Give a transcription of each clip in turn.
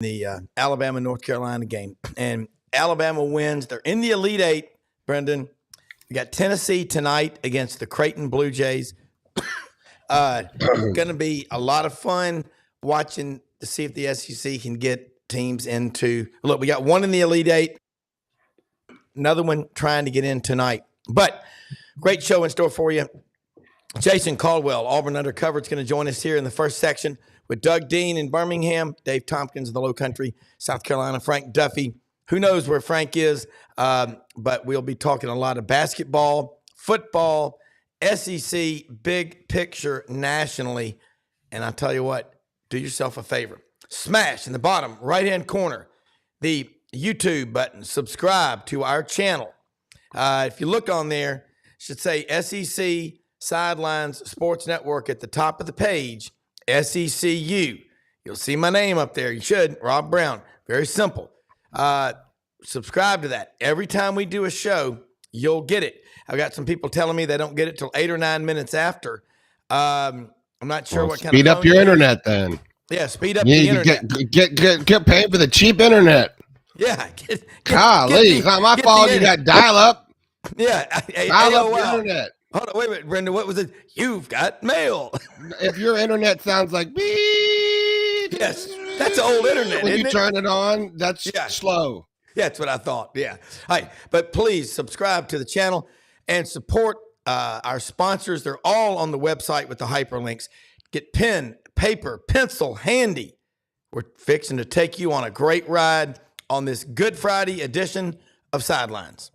the Alabama-North Carolina game. And Alabama wins. They're in the Elite Eight, Brendan. We got Tennessee tonight against the Creighton Blue Jays. Going to be a lot of fun watching to see if the SEC can get teams into – look, we got one in the Elite Eight, another one trying to get in tonight. But great show in store for you. Jason Caldwell, Auburn Undercover, is going to join us here in the first section with Doug Dean in Birmingham, Dave Tompkins in the Low Country, South Carolina, Frank Duffy. Who knows where Frank is, but we'll be talking a lot of basketball, football, SEC, big picture nationally. And I'll tell you what, do yourself a favor. Smash in the bottom right-hand corner the YouTube button. Subscribe to our channel. If you look on there, it should say SEC Sidelines Sports Network at the top of the page, SECU. You'll see my name up there. You should, Rob Brown. Very simple. Subscribe to that. Every time we do a show, you'll get it. I've got some people telling me they don't get it till 8 or 9 minutes after. I'm not sure what kind of speed up your internet then. Yeah, speed up the internet. Get paying for the cheap internet. Yeah. Golly, it's not my fault you got dial up. Yeah. Dial up your internet. Hold on, wait a minute, Brenda. What was it? You've got mail. If your internet sounds like beep. Yes, that's old internet. When isn't you it? turn it on, that's slow. Yeah, that's what I thought. Yeah. All right. But please subscribe to the channel and support our sponsors. They're all on the website with the hyperlinks. Get pen, paper, pencil handy. We're fixing to take you on a great ride on this Good Friday edition of Sidelines.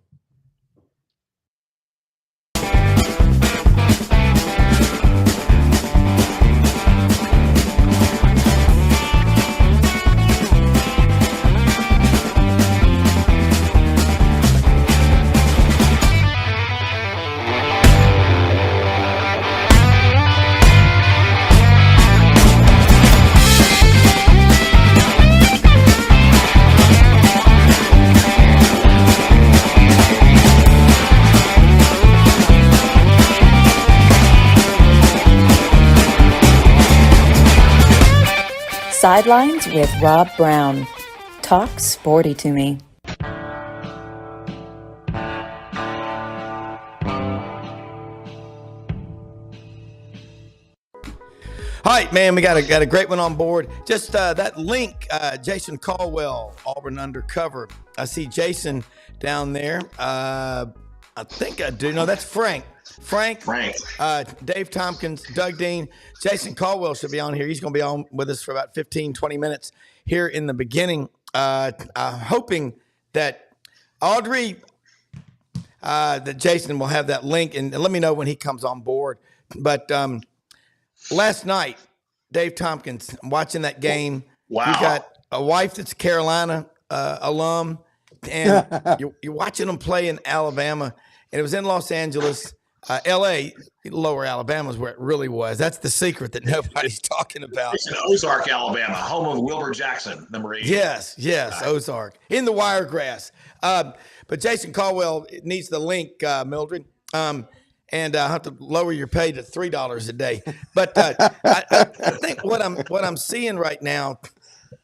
Sidelines with Rob Brown. Talk sporty to me. All right, man, we got a great one on board. Just that link, Jason Caldwell, Auburn Undercover. I see Jason down there. I think I do. No, that's Frank. Frank. Dave Tompkins, Doug Dean, Jason Caldwell should be on here. He's going to be on with us for about 15, 20 minutes here in the beginning. Hoping that Audrey, that Jason will have that link, and let me know when he comes on board. But last night, Dave Tompkins, watching that game. Wow. You got a wife that's Carolina alum, and you're watching them play in Alabama, and it was in Los Angeles. L.A., Lower Alabama is where it really was. That's the secret that nobody's talking about. It's in Ozark, Alabama, home of Wilbur Jackson, number 8. Yes, Ozark. In the Wiregrass. But Jason Caldwell needs the link, Mildred. And I have to lower your pay to $3 a day. But I think what I'm seeing right now,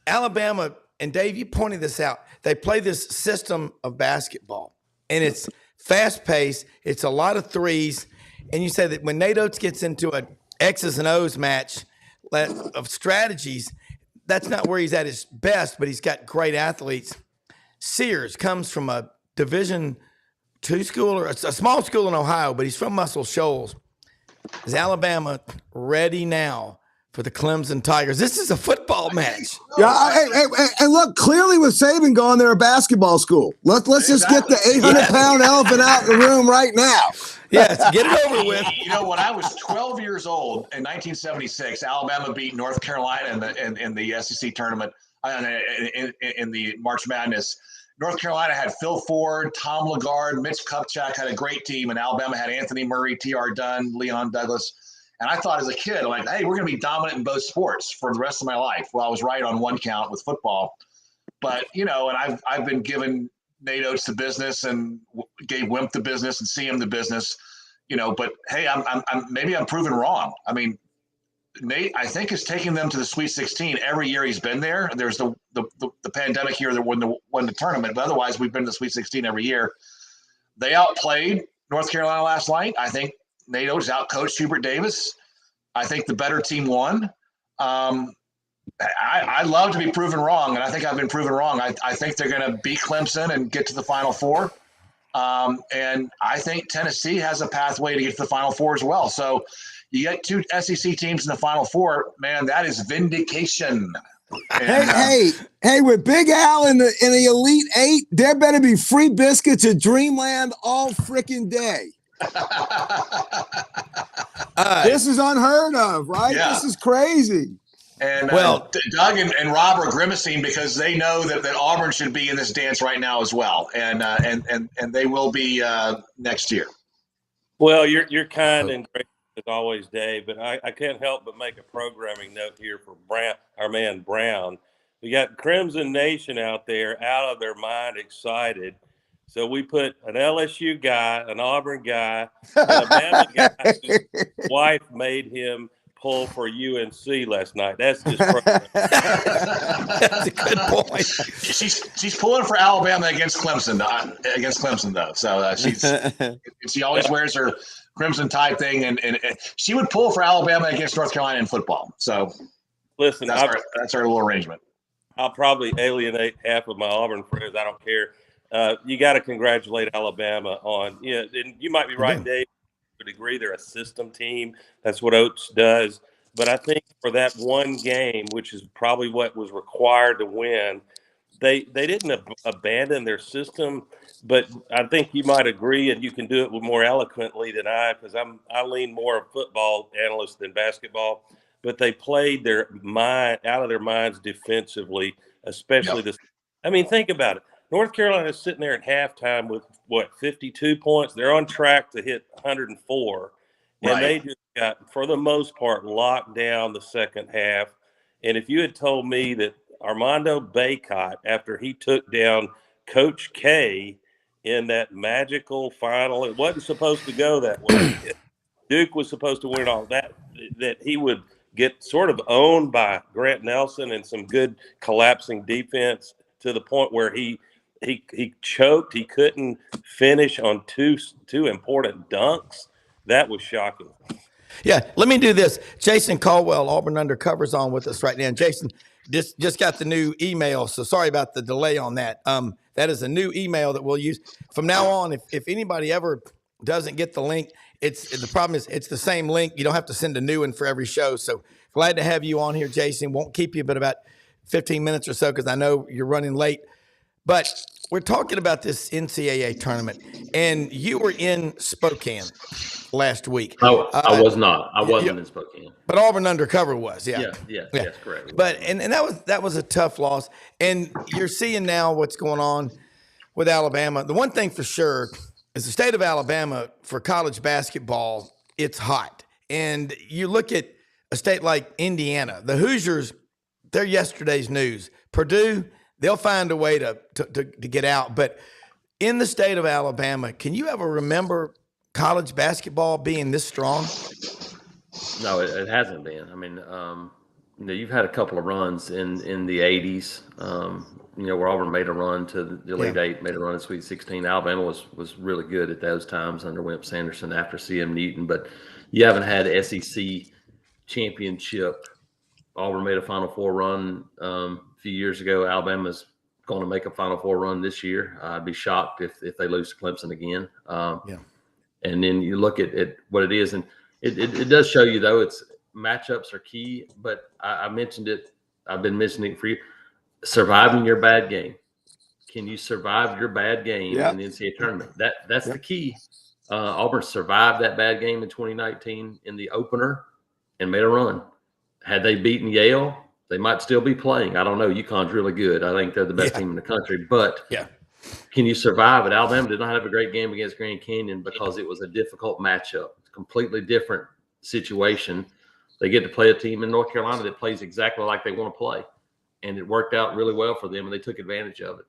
Alabama, and Dave, you pointed this out, they play this system of basketball, and it's fast-paced. It's a lot of threes. And you say that when Nate Oates gets into an X's and O's match of strategies, that's not where he's at his best, but he's got great athletes. Sears comes from a Division II school, or a small school in Ohio, but he's from Muscle Shoals. Is Alabama ready now for the Clemson Tigers? This is a football match. Yeah, hey, look, clearly with Saban gone, they're a basketball school. Let's just get the 800-pound elephant out in the room right now. Yes, get it over with. You know, when I was 12 years old in 1976, Alabama beat North Carolina in the SEC tournament in the March Madness. North Carolina had Phil Ford, Tom Lagarde, Mitch Kupchak had a great team, and Alabama had Anthony Murray, T.R. Dunn, Leon Douglas. And I thought as a kid, I'm like, hey, we're going to be dominant in both sports for the rest of my life. Well, I was right on one count with football. But, you know, and I've been giving Nate Oates the business and gave Wimp the business and CM the business, you know, but hey, I'm maybe I'm proven wrong. I mean, Nate, I think, is taking them to the Sweet 16 every year he's been there. There's the pandemic year that won the tournament, but otherwise we've been to the Sweet 16 every year. They outplayed North Carolina last night. I think Nate Oates outcoached Hubert Davis. I think the better team won. I love to be proven wrong, and I think I've been proven wrong. I think they're going to beat Clemson and get to the Final Four. And I think Tennessee has a pathway to get to the Final Four as well. So you get 2 SEC teams in the Final Four, man, that is vindication. And, hey, with Big Al in the Elite Eight, there better be free biscuits at Dreamland all freaking day. This is unheard of, right? Yeah. This is crazy. And Doug and Rob are grimacing because they know that Auburn should be in this dance right now as well, and they will be next year. Well, you're kind and great as always, Dave, but I can't help but make a programming note here for Brown, our man Brown. We got Crimson Nation out there, out of their mind, excited. So we put an LSU guy, an Auburn guy, and a Bama guy whose wife made him pull for UNC last night. That's just That's a good point. She's pulling for Alabama against Clemson though. So she always wears her crimson tide thing, and she would pull for Alabama against North Carolina in football. So listen, that's our little arrangement. I'll probably alienate half of my Auburn friends. I don't care. You got to congratulate Alabama on, and you might be right, Dave. To a degree, they're a system team. That's what Oates does. But I think for that one game, which is probably what was required to win, they didn't abandon their system. But I think you might agree, and you can do it more eloquently than I, because I lean more a football analyst than basketball. But they played their mind out of their minds defensively, especially this. I mean, think about it. North Carolina is sitting there at halftime with, 52 points? They're on track to hit 104. And they just got, for the most part, locked down the second half. And if you had told me that Armando Bacot, after he took down Coach K in that magical final, it wasn't supposed to go that way. Duke was supposed to win all that he would get sort of owned by Grant Nelson and some good collapsing defense to the point where he choked. He couldn't finish on two important dunks. That was shocking. Yeah, let me do this. Jason Caldwell, Auburn Undercover, is on with us right now. And Jason just got the new email, so sorry about the delay on that. That is a new email that we'll use from now on. If anybody ever doesn't get the link, the problem is it's the same link. You don't have to send a new one for every show. So glad to have you on here, Jason. Won't keep you but about 15 minutes or so because I know you're running late. But we're talking about this NCAA tournament, and you were in Spokane last week. I was not. I wasn't in Spokane. But Auburn Undercover was, yeah. Yes, correct. But and that was a tough loss. And you're seeing now what's going on with Alabama. The one thing for sure is the state of Alabama for college basketball, it's hot. And you look at a state like Indiana, the Hoosiers, they're yesterday's news. Purdue, they'll find a way to get out. But in the state of Alabama, can you ever remember college basketball being this strong? No, it hasn't been. I mean, you've had a couple of runs in the 80s, where Auburn made a run to the Elite Eight, made a run in Sweet 16. Alabama was really good at those times under Wimp Sanderson after C.M. Newton. But you haven't had SEC championship. Auburn made a Final Four run a few years ago. Alabama's going to make a Final Four run this year. I'd be shocked if they lose to Clemson again. And then you look at what it is, and it does show you, though, it's matchups are key. But I mentioned it. I've been mentioning it for you. Surviving your bad game. Can you survive your bad game in the NCAA tournament? That's the key. Auburn survived that bad game in 2019 in the opener and made a run. Had they beaten Yale, they might still be playing. I don't know. UConn's really good. I think they're the best team in the country. But can you survive it? Alabama did not have a great game against Grand Canyon because it was a difficult matchup. It's a completely different situation. They get to play a team in North Carolina that plays exactly like they want to play. And it worked out really well for them, and they took advantage of it.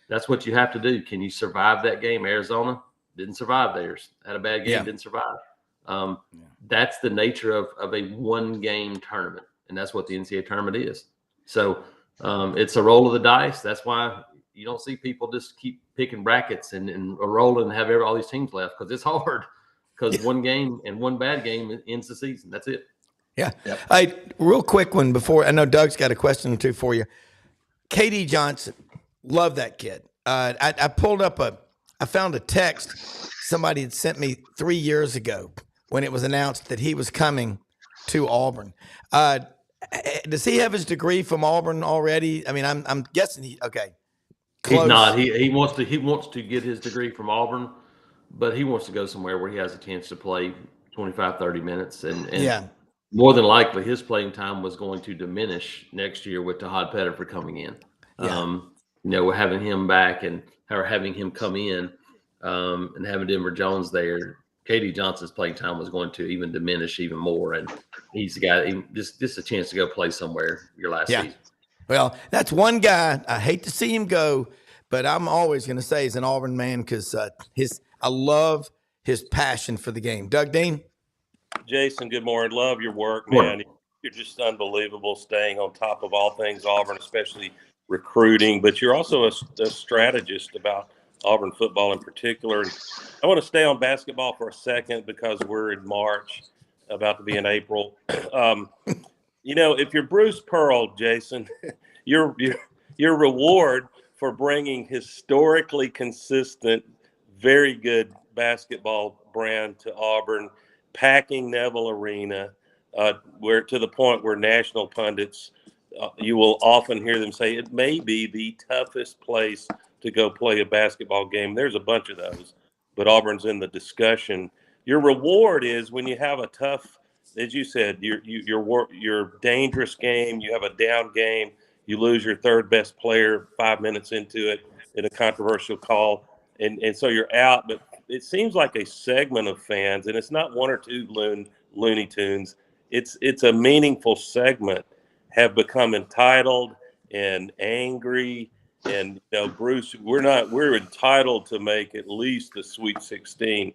That's what you have to do. Can you survive that game? Arizona didn't survive theirs. Had a bad game, didn't survive. That's the nature of a one-game tournament, and that's what the NCAA tournament is. So it's a roll of the dice. That's why you don't see people just keep picking brackets and rolling and have all these teams left, because it's hard. Because one game and one bad game ends the season. That's it. Yeah. Yep. Hey, real quick one before. I know Doug's got a question or two for you. KD Johnson, love that kid. I pulled up I found a text somebody had sent me 3 years ago when it was announced that he was coming to Auburn. Does he have his degree from Auburn already? I mean, I'm guessing okay. Close. He's not. He wants to get his degree from Auburn, but he wants to go somewhere where he has a chance to play 25, 30 minutes. And more than likely his playing time was going to diminish next year with Todd Pettiford coming in. Having him back or having him come in and having Denver Jones there, KD Johnson's playing time was going to even diminish even more. And he's got just a chance to go play somewhere your last season. Well, that's one guy. I hate to see him go, but I'm always going to say he's an Auburn man because I love his passion for the game. Doug Dean? Jason, good morning. Love your work, man. You're just unbelievable, staying on top of all things Auburn, especially recruiting. But you're also a strategist about Auburn football in particular. I want to stay on basketball for a second because we're in March, about to be in April. If you're Bruce Pearl, Jason, your reward for bringing historically consistent, very good basketball brand to Auburn, packing Neville Arena, where to the point where national pundits, you will often hear them say it may be the toughest place to go play a basketball game. There's a bunch of those, but Auburn's in the discussion. Your reward is when you have a tough, as you said, your dangerous game, you have a down game, you lose your third best player 5 minutes into it in a controversial call, and so you're out. But it seems like a segment of fans, and it's not one or two Looney Tunes, it's a meaningful segment, have become entitled and angry. And Bruce, we're entitled to make at least the Sweet 16.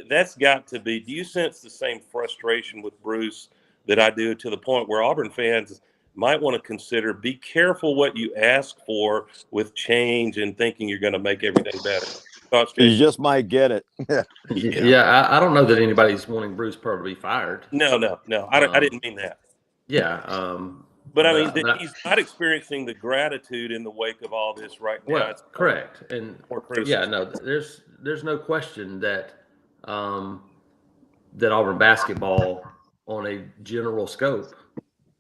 That's got to be. Do you sense the same frustration with Bruce that I do, to the point where Auburn fans might want to consider, be careful what you ask for with change and thinking you're going to make everything better? You just might get it. Yeah, I don't know that anybody's wanting Bruce Pearl to be fired. No. I didn't mean that. Yeah. But I mean, he's not experiencing the gratitude in the wake of all this right now. Well, correct. And there's no question that that Auburn basketball on a general scope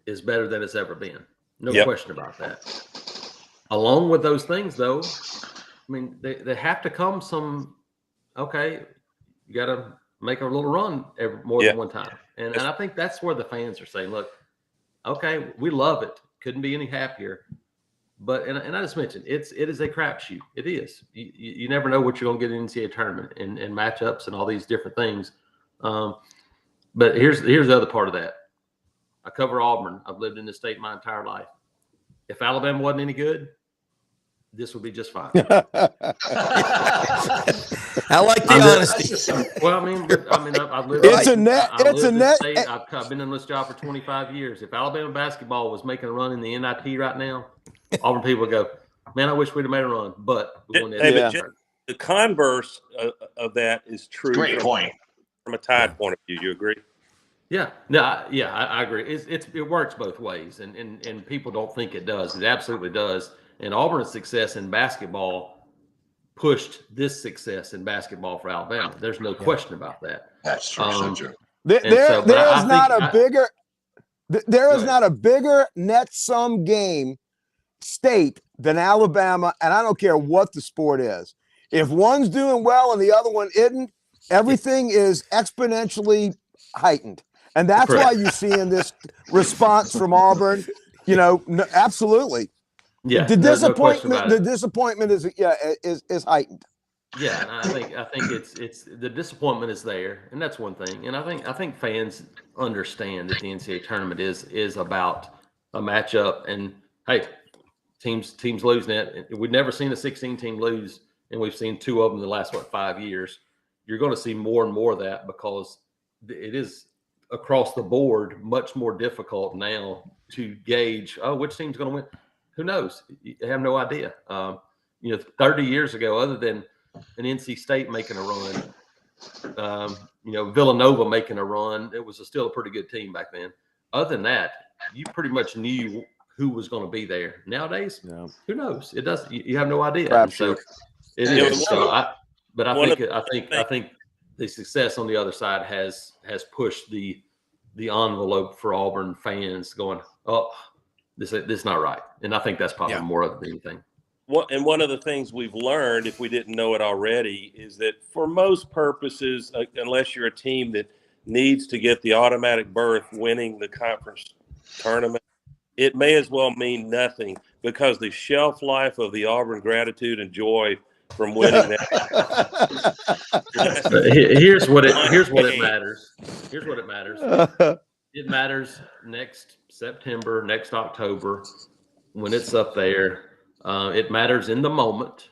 is better than it's ever been. No question about that. Along with those things, though, I mean, they have to come you got to make a little run more than one time. And I think that's where the fans are saying, look, okay, we love it. Couldn't be any happier. But and I just mentioned it is a crapshoot. It is. You never know what you're going to get in the NCAA tournament and matchups and all these different things. But here's the other part of that. I cover Auburn. I've lived in this state my entire life. If Alabama wasn't any good, this would be just fine. I like the honesty. Well, I've lived. It's a net. I've been in this job for 25 years. If Alabama basketball was making a run in the NIT right now, Auburn people would go, "Man, I wish we'd have made a run." But we won the converse of that is true. Great point. From a Tide point of view, you agree? Yeah. No. I agree. It works both ways, and people don't think it does. It absolutely does. And Auburn's success in basketball pushed this success in basketball for Alabama. There's no question about that. That's true. So true. There is not a bigger net sum game state than Alabama, and I don't care what the sport is. If one's doing well and the other one isn't, everything is exponentially heightened. And that's why you're seeing this response from Auburn. Absolutely. Yeah, the disappointment is heightened. Yeah, and I think it's the disappointment is there, and that's one thing. And I think fans understand that the NCAA tournament is about a matchup. And hey, teams losing it. We've never seen a 16 team lose, and we've seen two of them in the last 5 years. You're going to see more and more of that because it is across the board much more difficult now to gauge, which team's going to win. Who knows? You have no idea. 30 years ago, other than an NC State making a run, Villanova making a run, it was still a pretty good team back then. Other than that, you pretty much knew who was going to be there. Nowadays, who knows? It does. You have no idea. So it is. So I think the success on the other side has pushed the envelope for Auburn fans going, this is not right. And I think that's probably more of anything. And one of the things we've learned, if we didn't know it already, is that for most purposes, unless you're a team that needs to get the automatic berth winning the conference tournament, it may as well mean nothing, because the shelf life of the Auburn gratitude and joy from winning that. Here's what it matters. Here's what it matters. It matters next September, next October, when it's up there. It matters in the moment.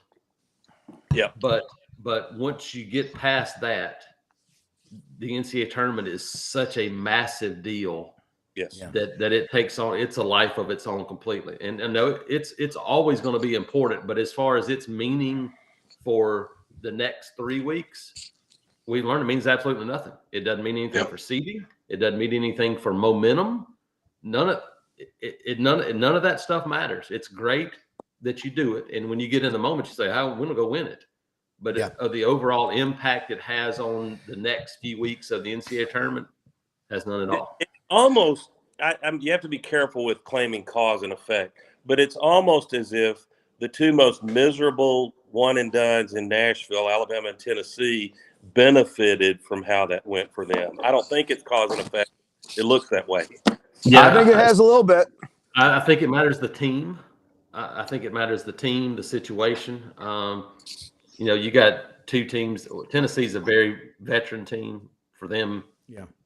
Yeah. But once you get past that, the NCAA tournament is such a massive deal. Yes. That it takes on, it's a life of its own completely. And no, it's always going to be important. But as far as its meaning for the next 3 weeks, we learned it means absolutely nothing. It doesn't mean anything for seeding. It doesn't mean anything for momentum. None of that stuff matters. It's great that you do it, and when you get in the moment, you say, "I'm going to go win it." But of the overall impact it has on the next few weeks of the NCAA tournament, has none at all. It almost, you have to be careful with claiming cause and effect, but it's almost as if the two most miserable one and dones in Nashville, Alabama and Tennessee, benefited from how that went for them. I don't think it's cause and effect. It looks that way. Yeah, I think it has a little bit. I think it matters the team. I think it matters the team, the situation. You got two teams. Tennessee's a very veteran team. For them,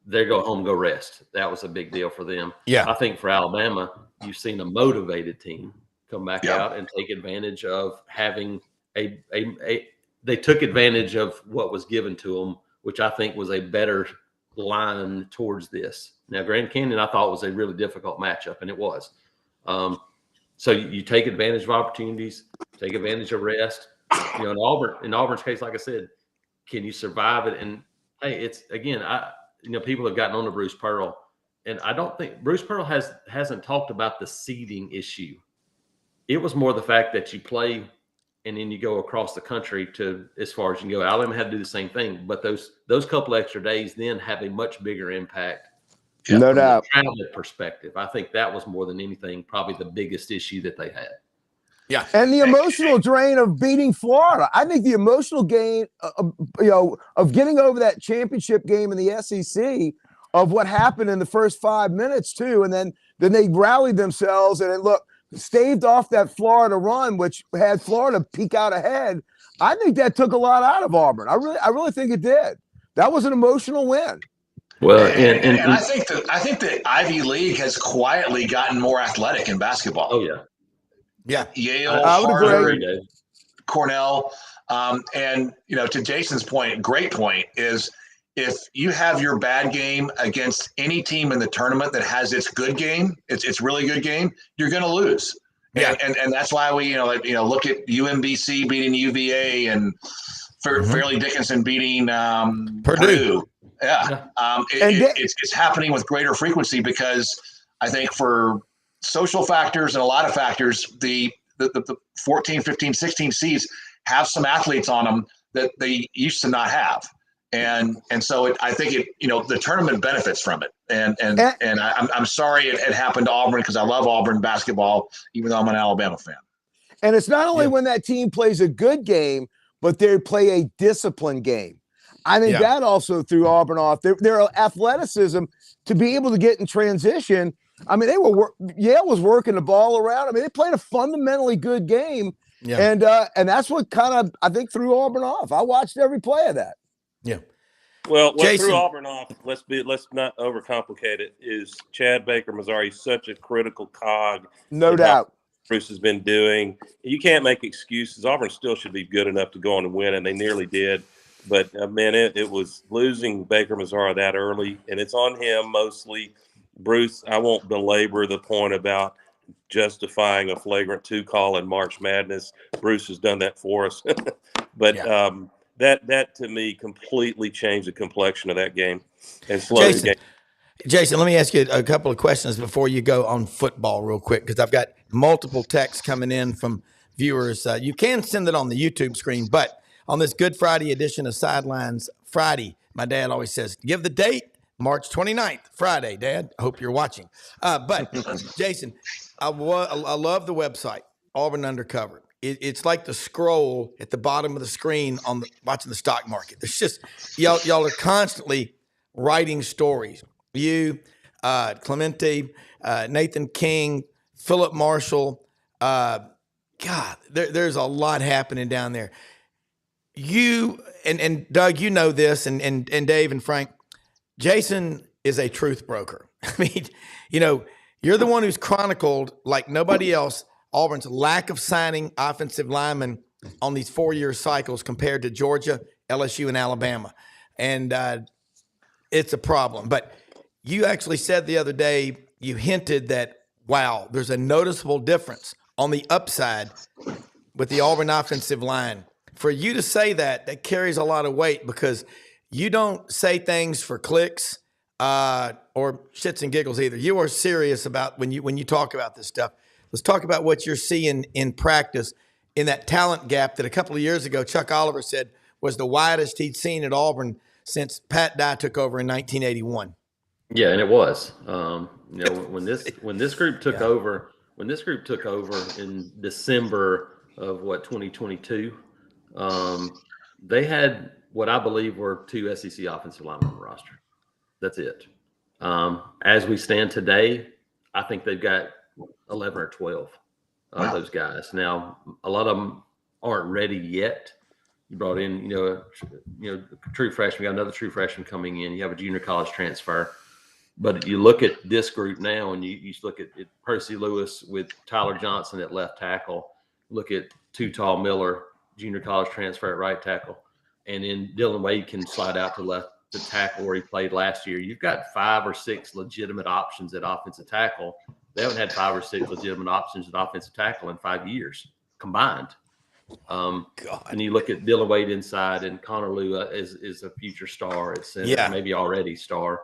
they go home, go rest. That was a big deal for them. Yeah. I think for Alabama, you've seen a motivated team come back out and take advantage of having they took advantage of what was given to them, which I think was a better line towards this. Now, Grand Canyon, I thought, was a really difficult matchup, and it was. So you take advantage of opportunities, take advantage of rest. In Auburn's case, like I said, can you survive it? And hey, it's again, people have gotten on to Bruce Pearl, and I don't think Bruce Pearl hasn't talked about the seeding issue. It was more the fact that you play and then you go across the country to as far as you can go. Alabama had to do the same thing, but those couple extra days then have a much bigger impact. No doubt. From a travel perspective, I think that was more than anything probably the biggest issue that they had. Yeah, and the emotional drain of beating Florida. I think the emotional gain, of getting over that championship game in the SEC, of what happened in the first 5 minutes too, and then they rallied themselves and staved off that Florida run, which had Florida peek out ahead. I think that took a lot out of Auburn. I really think it did. That was an emotional win. Well, and I think that Ivy League has quietly gotten more athletic in basketball. Oh yeah. Yeah. Yale, I would Harvard, agree. Cornell. And to Jason's point, great point, is if you have your bad game against any team in the tournament that has its good game, it's really good game, you're going to lose. Yeah. And that's why we, look at UMBC beating UVA and Fairleigh Dickinson beating Purdue. Yeah. It's happening with greater frequency because I think for social factors and a lot of factors, the 14, 15, 16 seeds have some athletes on them that they used to not have. And so I think the tournament benefits from it. And I'm sorry it happened to Auburn, because I love Auburn basketball, even though I'm an Alabama fan. And it's not only when that team plays a good game, but they play a disciplined game. I think that also threw Auburn off. Their athleticism to be able to get in transition. I mean, Yale was working the ball around. I mean, they played a fundamentally good game. Yeah. And that's what kind of, I think, threw Auburn off. I watched every play of that. Yeah. Well, what threw Auburn off, let's not overcomplicate it, is Chad Baker Missouri such a critical cog. No doubt. Bruce has been doing. You can't make excuses. Auburn still should be good enough to go on and win, and they nearly did. But man, it was losing Baker Mazara that early, and it's on him mostly. Bruce, I won't belabor the point about justifying a flagrant 2 call in March Madness. Bruce has done that for us. But that to me completely changed the complexion of that game and slowed the game. Jason, let me ask you a couple of questions before you go on football real quick, because I've got multiple texts coming in from viewers. You can send it on the YouTube screen, but on this Good Friday edition of Sidelines Friday, my dad always says, give the date, March 29th, Friday, Dad. I hope you're watching. But Jason, I love the website, Auburn Undercover. It's like the scroll at the bottom of the screen on watching the stock market. It's just, y'all are constantly writing stories. You, Clemente, Nathan King, Philip Marshall. God, there's a lot happening down there. You and Doug, you know this, and Dave and Frank. Jason is a truth broker. I mean, you're the one who's chronicled like nobody else Auburn's lack of signing offensive linemen on these 4-year cycles compared to Georgia, LSU, and Alabama, and it's a problem. But you actually said the other day, you hinted that, wow, there's a noticeable difference on the upside with the Auburn offensive line. For you to say that carries a lot of weight, because you don't say things for clicks or shits and giggles either. You are serious about when you talk about this stuff. Let's talk about what you're seeing in practice in that talent gap that a couple of years ago Chuck Oliver said was the widest he'd seen at Auburn since Pat Dye took over in 1981. Yeah, and it was. When this group took over, in December of 2022, they had what I believe were 2 SEC offensive linemen on the roster. That's it. As we stand today, I think they've got 11 or 12 of those guys. Now, a lot of them aren't ready yet. You brought in, true freshman. You got another true freshman coming in. You have a junior college transfer. But you look at this group now, and you look at Percy Lewis with Tyler Johnson at left tackle. Look at Tall Miller, junior college transfer at right tackle. And then Dylan Wade can slide out to left to tackle where he played last year. You've got 5 or 6 legitimate options at offensive tackle. They haven't had 5 or 6 legitimate options at offensive tackle in 5 years combined. And you look at Dylan Wade inside, and Connor Lew is a future star at center, maybe already star.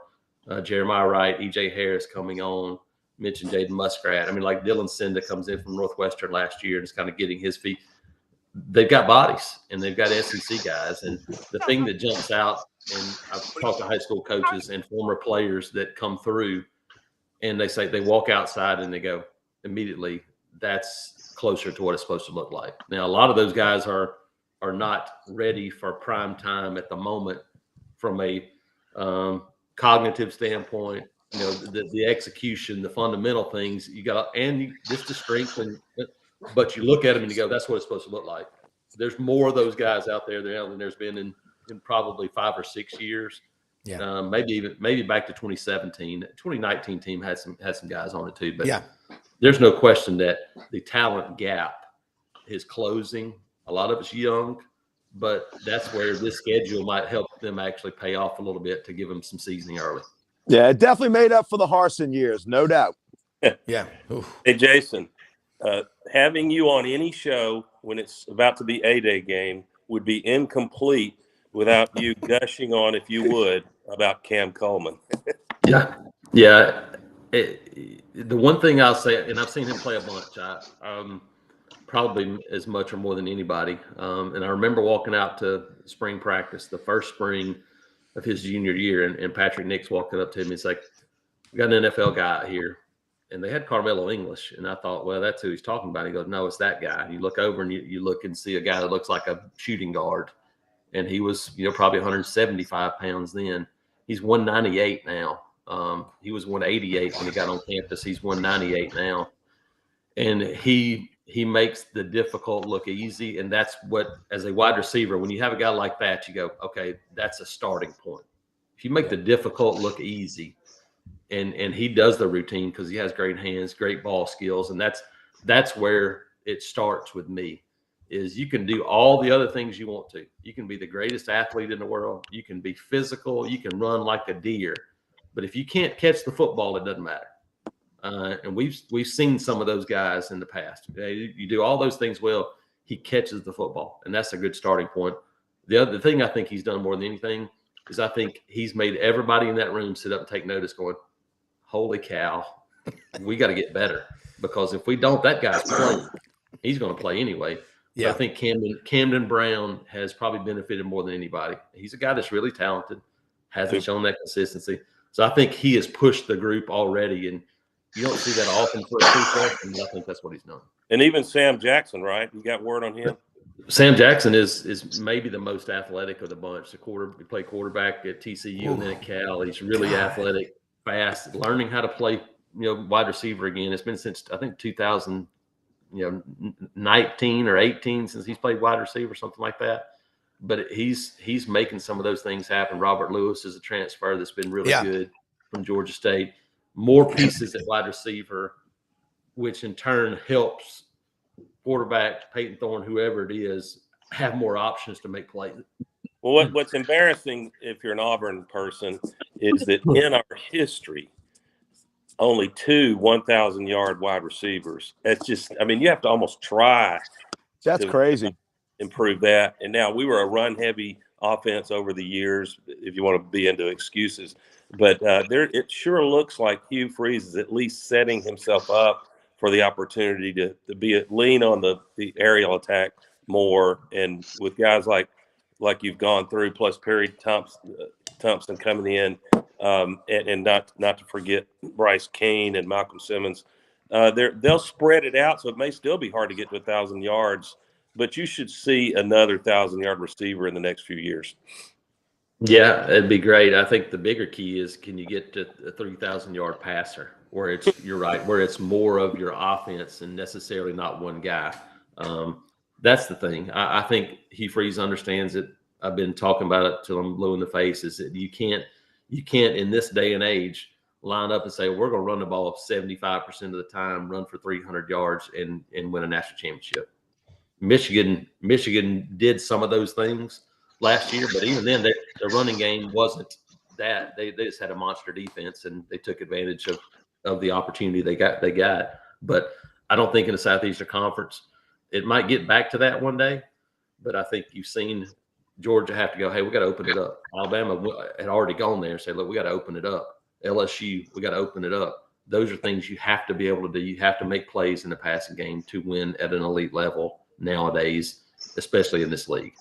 Jeremiah Wright, E.J. Harris coming on. Mentioned Jaden Muskrat. I mean, like Dylan Senda comes in from Northwestern last year and is kind of getting his feet. They've got bodies, and they've got SEC guys. And the thing that jumps out, and I've talked to high school coaches and former players that come through, and they say they walk outside and they go immediately, that's closer to what it's supposed to look like. Now, a lot of those guys are not ready for prime time at the moment from a cognitive standpoint, the execution, the fundamental things you got, and just the strength. But you look at them and you go, that's what it's supposed to look like. There's more of those guys out there than there's been in probably 5 or 6 years. Yeah. Maybe back to 2017, 2019 team had some guys on it too, but there's no question that the talent gap is closing. A lot of it's young, but that's where this schedule might help them actually pay off a little bit to give them some seasoning early. Yeah, it definitely made up for the Harsin years, no doubt. Yeah. Oof. Hey, Jason, having you on any show when it's about to be A-Day game would be incomplete without you gushing on, if you would, about Cam Coleman. Yeah. The one thing I'll say, and I've seen him play a bunch, probably as much or more than anybody. And I remember walking out to spring practice, the first spring of his junior year, and Patrick Nix walking up to him. He's like, we got an NFL guy out here. And they had Carmelo English. And I thought, well, that's who he's talking about. He goes, no, it's that guy. And you look over and you look and see a guy that looks like a shooting guard. And he was, probably 175 pounds then. He's 198 now. He was 188 when he got on campus. He's 198 now. And he makes the difficult look easy. And that's what, as a wide receiver, when you have a guy like that, you go, okay, that's a starting point. If you make the difficult look easy, and he does the routine because he has great hands, great ball skills, and that's where it starts with me. is you can do all the other things you want to. You can be the greatest athlete in the world. You can be physical. You can run like a deer. But if you can't catch the football, it doesn't matter. And we've seen some of those guys in the past. You do all those things well, he catches the football, and that's a good starting point. The other thing I think he's done more than anything is I think he's made everybody in that room sit up and take notice going, holy cow, we got to get better. Because if we don't, that guy's playing. He's going to play anyway. Yeah. But I think Camden Brown has probably benefited more than anybody. He's a guy that's really talented, hasn't shown that consistency. So I think he has pushed the group already, and you don't see that often for a true freshman. I think that's what he's done. And even Sam Jackson, right? You got word on him? Sam Jackson is maybe the most athletic of the bunch. He played quarterback at TCU and then at Cal. He's really athletic, fast, learning how to play, wide receiver again. It's been since I think 2019 or 18 since he's played wide receiver, something like that. But he's making some of those things happen. Robert Lewis is a transfer that's been really good from Georgia State. More pieces at wide receiver, which in turn helps quarterback, Peyton Thorne, whoever it is, have more options to make plays. Well, what's embarrassing if you're an Auburn person is that in our history, only 2 1,000-yard wide receivers. That's just, you have to almost try. That's crazy. Improve that. And now we were a run-heavy offense over the years, if you want to be into excuses. But it sure looks like Hugh Freeze is at least setting himself up for the opportunity to lean on the aerial attack more, and with guys like you've gone through, plus Perry Thompson coming in, and not to forget Bryce Kane and Malcolm Simmons. They'll spread it out, so it may still be hard to get to 1,000 yards, but you should see another 1,000-yard receiver in the next few years. Yeah, it'd be great. I think the bigger key is, can you get to a 3,000-yard passer where it's more of your offense and necessarily not one guy. That's the thing. I think Hugh Freeze understands it. I've been talking about it till I'm blue in the face, is that you can't in this day and age line up and say, we're going to run the ball 75% of the time, run for 300 yards and win a national championship. Michigan did some of those things last year, but even then, the running game wasn't that. They just had a monster defense, and they took advantage of the opportunity they got. But I don't think in the Southeastern Conference it might get back to that one day. But I think you've seen Georgia have to go, hey, we got to open it up. Alabama had already gone there and said, look, we got to open it up. LSU, we got to open it up. Those are things you have to be able to do. You have to make plays in the passing game to win at an elite level nowadays, especially in this league.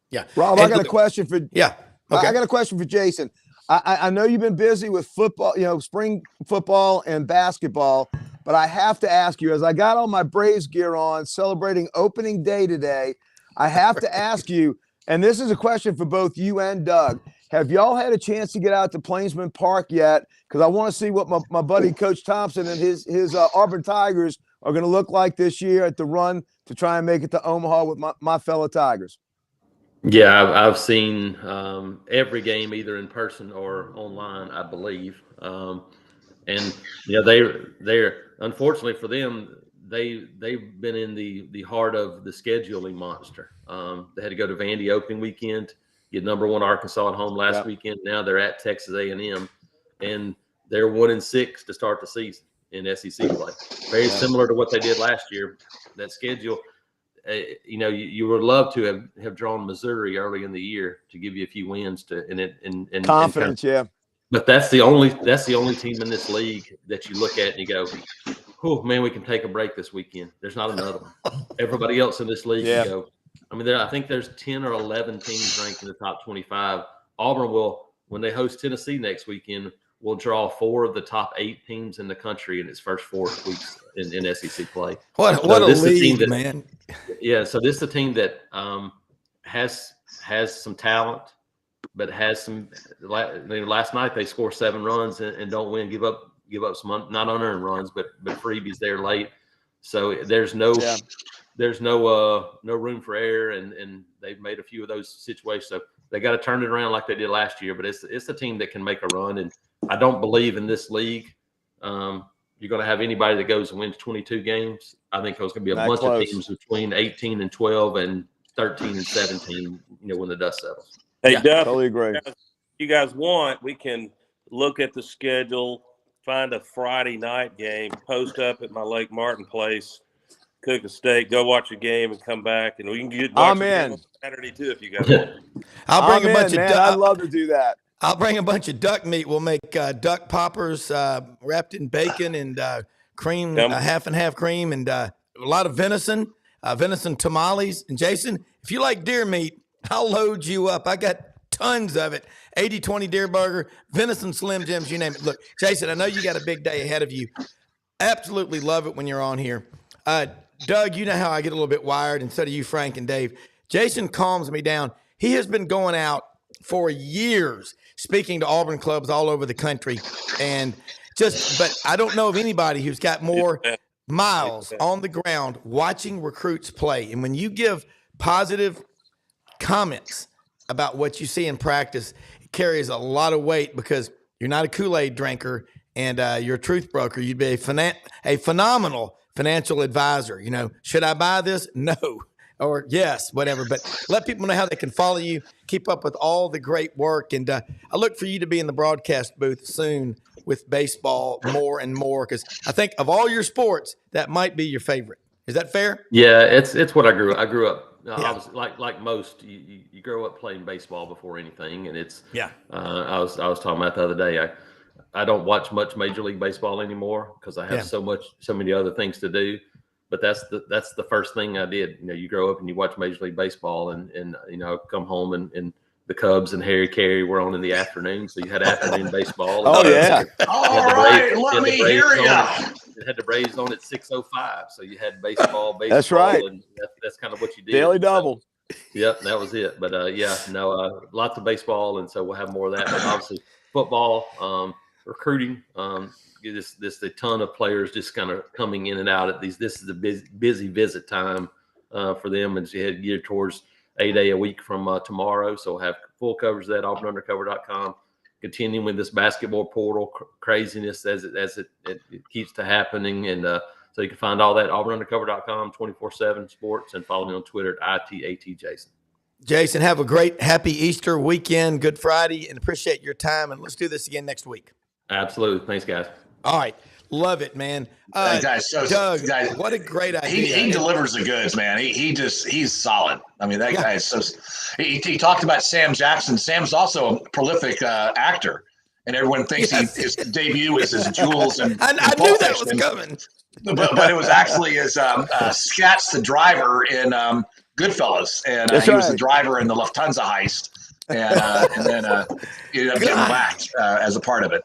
Yeah, Rob, I got a question for I got a question for Jason. I know you've been busy with football, spring football and basketball, but I have to ask you, as I got all my Braves gear on, celebrating opening day today, I have to ask you, and this is a question for both you and Doug. Have y'all had a chance to get out to Plainsman Park yet? Because I want to see what my buddy Coach Thompson and his Auburn Tigers are going to look like this year at the run to try and make it to Omaha with my fellow Tigers. Yeah, I've seen every game either in person or online, I believe. And they're unfortunately for them, they've been in the heart of the scheduling monster. They had to go to Vandy opening weekend, get number 1 Arkansas at home last weekend. Now they're at Texas A&M, and they're 1-6 to start the season in SEC play. Very similar to what they did last year. That schedule. You would love to have drawn Missouri early in the year to give you a few wins and confidence, But that's the only team in this league that you look at and you go, oh man, we can take a break this weekend. There's not another one. Everybody else in this league can go. I think there's 10 or 11 teams ranked in the top 25. Auburn will, when they host Tennessee next weekend, will draw 4 of the top 8 teams in the country in its first 4 weeks in SEC play. What a league, man. Yeah, so this is a team that has some talent, but has some. Last night they score 7 runs and don't win, give up some not unearned runs, but freebies there late. So there's no room for error, and they've made a few of those situations. So they got to turn it around like they did last year. But it's a team that can make a run, and I don't believe in this league you're going to have anybody that goes and wins 22 games. I think there's going to be a Not bunch close. of teams between 18 and 12 and 13 and 17, when the dust settles. Hey, Yeah, Duffy, Totally agree. if you guys want, we can look at the schedule, find a Friday night game, post up at my Lake Martin place, cook a steak, go watch a game, and come back, and we can watch I'm a game in. on Saturday too if you guys want. I'll bring a bunch of man. I'd love to do that. I'll bring a bunch of duck meat. We'll make duck poppers wrapped in bacon and cream, half and half cream, and a lot of venison tamales. And Jason, if you like deer meat, I'll load you up. I got tons of it. 80-20 deer burger, venison Slim Jims, you name it. Look, Jason, I know you got a big day ahead of you. Absolutely love it when you're on here. Doug, you know how I get a little bit wired, and so do you, Frank and Dave. Jason calms me down. He has been going out for years speaking to Auburn clubs all over the country, but I don't know of anybody who's got more miles on the ground watching recruits play. And when you give positive comments about what you see in practice, it carries a lot of weight because you're not a Kool-Aid drinker and you're a truth broker. You'd be a phenomenal financial advisor. Should I buy this? No. Or yes, whatever. But let people know how they can follow you, keep up with all the great work. And I look for you to be in the broadcast booth soon with baseball more and more, because I think of all your sports, that might be your favorite. Is that fair? Yeah, it's what I grew up. Yeah. I was like most. You grow up playing baseball before anything, and it's. Yeah. I was talking about the other day. I don't watch much Major League Baseball anymore because I have so many other things to do. But that's the first thing I did. You grow up and you watch Major League Baseball, and come home and the Cubs and Harry Carey were on in the afternoon, so you had afternoon baseball. Oh, yeah. All right, let me hear you. It had the Braves on at 6:05, so you had baseball. That's right. And that's kind of what you did. Daily double. Yep, that was it. But lots of baseball, and so we'll have more of that. But obviously, football, recruiting. This a ton of players just kind of coming in and out at these. This is a busy visit time for them, and you head geared towards a week from tomorrow. So we'll have full coverage of that, auburnundercover.com. Continuing with this basketball portal craziness as it keeps to happening, and so you can find all that at auburnundercover.com, 24/7 sports, and follow me on Twitter at ITATJason. Jason, have a great, happy Easter weekend, Good Friday, and appreciate your time. And let's do this again next week. Absolutely, thanks, guys. All right. Love it, man. Doug, what a great idea. He delivers the goods, man. He's solid. I mean, that guy is so – he talked about Sam Jackson. Sam's also a prolific actor, and everyone thinks his debut is his Jules. And I knew that was coming. But it was actually his Scats the driver in Goodfellas, and he was the driver in the Lufthansa heist, and then he ended up getting whacked as a part of it.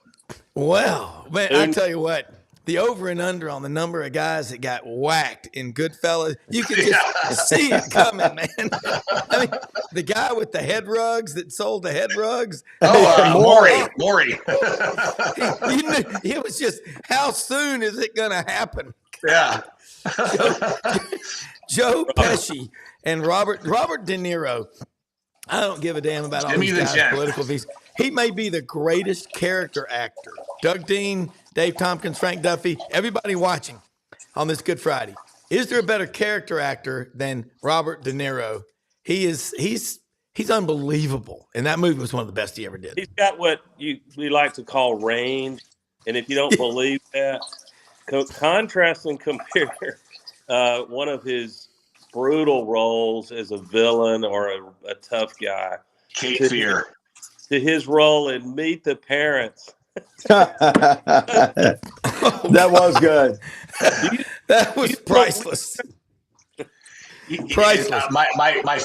Well, man, I tell you what, the over and under on the number of guys that got whacked in Goodfellas, you can just see it coming, man. I mean, the guy with the head rugs that sold the head rugs. Maury. It was just, how soon is it going to happen? Yeah. Joe Pesci and Robert De Niro. I don't give a damn about all these guys' political views. He may be the greatest character actor. Doug Dean, Dave Tompkins, Frank Duffy, everybody watching on this Good Friday. Is there a better character actor than Robert De Niro? He's unbelievable. And that movie was one of the best he ever did. He's got what we like to call range. And if you don't believe that, contrast and compare one of his brutal roles as a villain or a tough guy. Cape Fear. To his role in Meet the Parents. That was good. That was priceless. Priceless. My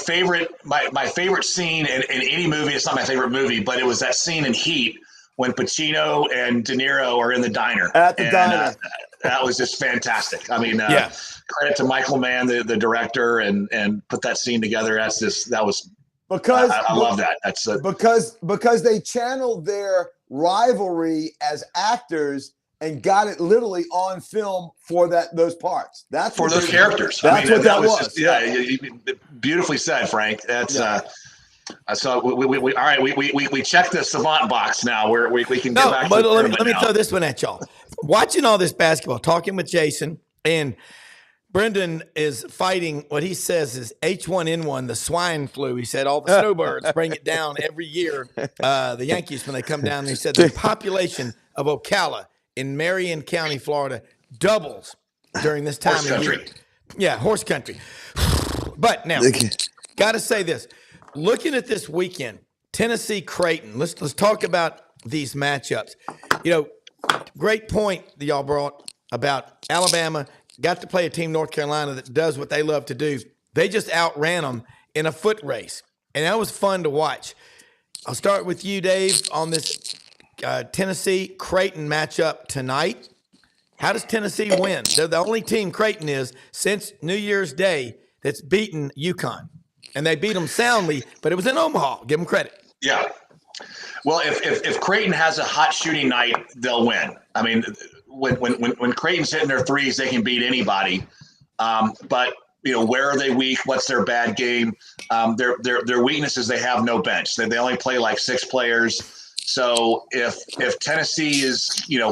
favorite scene in any movie. It's not my favorite movie, but it was that scene in Heat when Pacino and De Niro are in the diner. At the diner. That was just fantastic. I mean, credit to Michael Mann, the director, and put that scene together. Because I love that. That's because they channeled their rivalry as actors and got it literally on film for those parts. That's for those characters. That's what that was. Just, beautifully said, Frank. That's so we all right. We check the savant box now. Where we can go back. But let me throw this one at y'all. watching all this basketball, talking with Jason, and Brendan is fighting what he says is H1N1, the swine flu. He said all the snowbirds bring it down every year. The Yankees, when they come down, he said the population of Ocala in Marion County, Florida, doubles during this time of year. Yeah, horse country. But now, got to say this. Looking at this weekend, Tennessee Creighton. Let's talk about these matchups. Great point that y'all brought about Alabama. Got to play a team, North Carolina, that does what they love to do. They just outran them in a foot race, and that was fun to watch. I'll start with you, Dave, on this Tennessee Creighton matchup tonight. How does Tennessee win? They're the only team, Creighton is, since New Year's Day that's beaten UConn, and they beat them soundly, but it was in Omaha. Give them credit. Yeah. Well, if Creighton has a hot shooting night, they'll win. I mean, when Creighton's hitting their threes, they can beat anybody. But where are they weak? What's their bad game? Their weakness is they have no bench. They only play like 6 players. So if Tennessee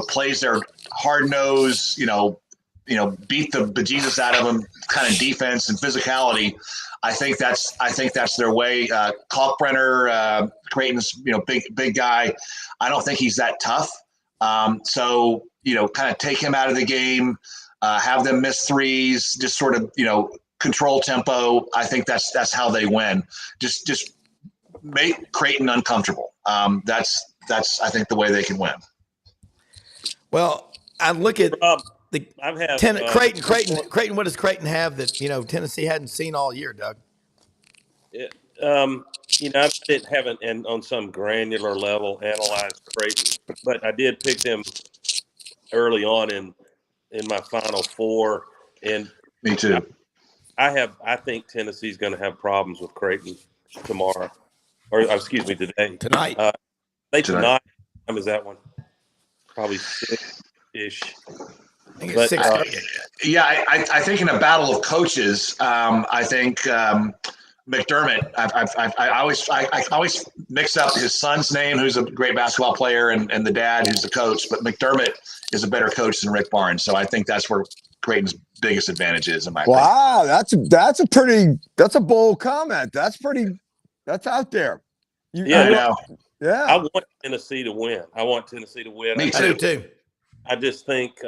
plays their hard nose, beat the bejesus out of them kind of defense and physicality, I think that's their way. Kalkbrenner, Creighton's big guy. I don't think he's that tough. So kind of take him out of the game, have them miss threes, just sort of control tempo. I think that's how they win. Just make Creighton uncomfortable. That's I think the way they can win. Well, I look at Creighton. Creighton. What does Creighton have that Tennessee hadn't seen all year, Doug? I haven't and on some granular level analyzed Creighton, but I did pick them early on in my Final Four, and me too. I think Tennessee's going to have problems with Creighton tomorrow, or excuse me, today. Tonight. Tonight. What time is that one? Probably 6-ish. I think it's 6:30. Yeah, I think in a battle of coaches, I think McDermott. I always mix up his son's name, who's a great basketball player, and the dad, who's the coach. But McDermott is a better coach than Rick Barnes, so I think that's where Creighton's biggest advantage is. In my opinion. Wow, that's a bold comment. That's out there. Yeah. Yeah. I want Tennessee to win. Me too. I just think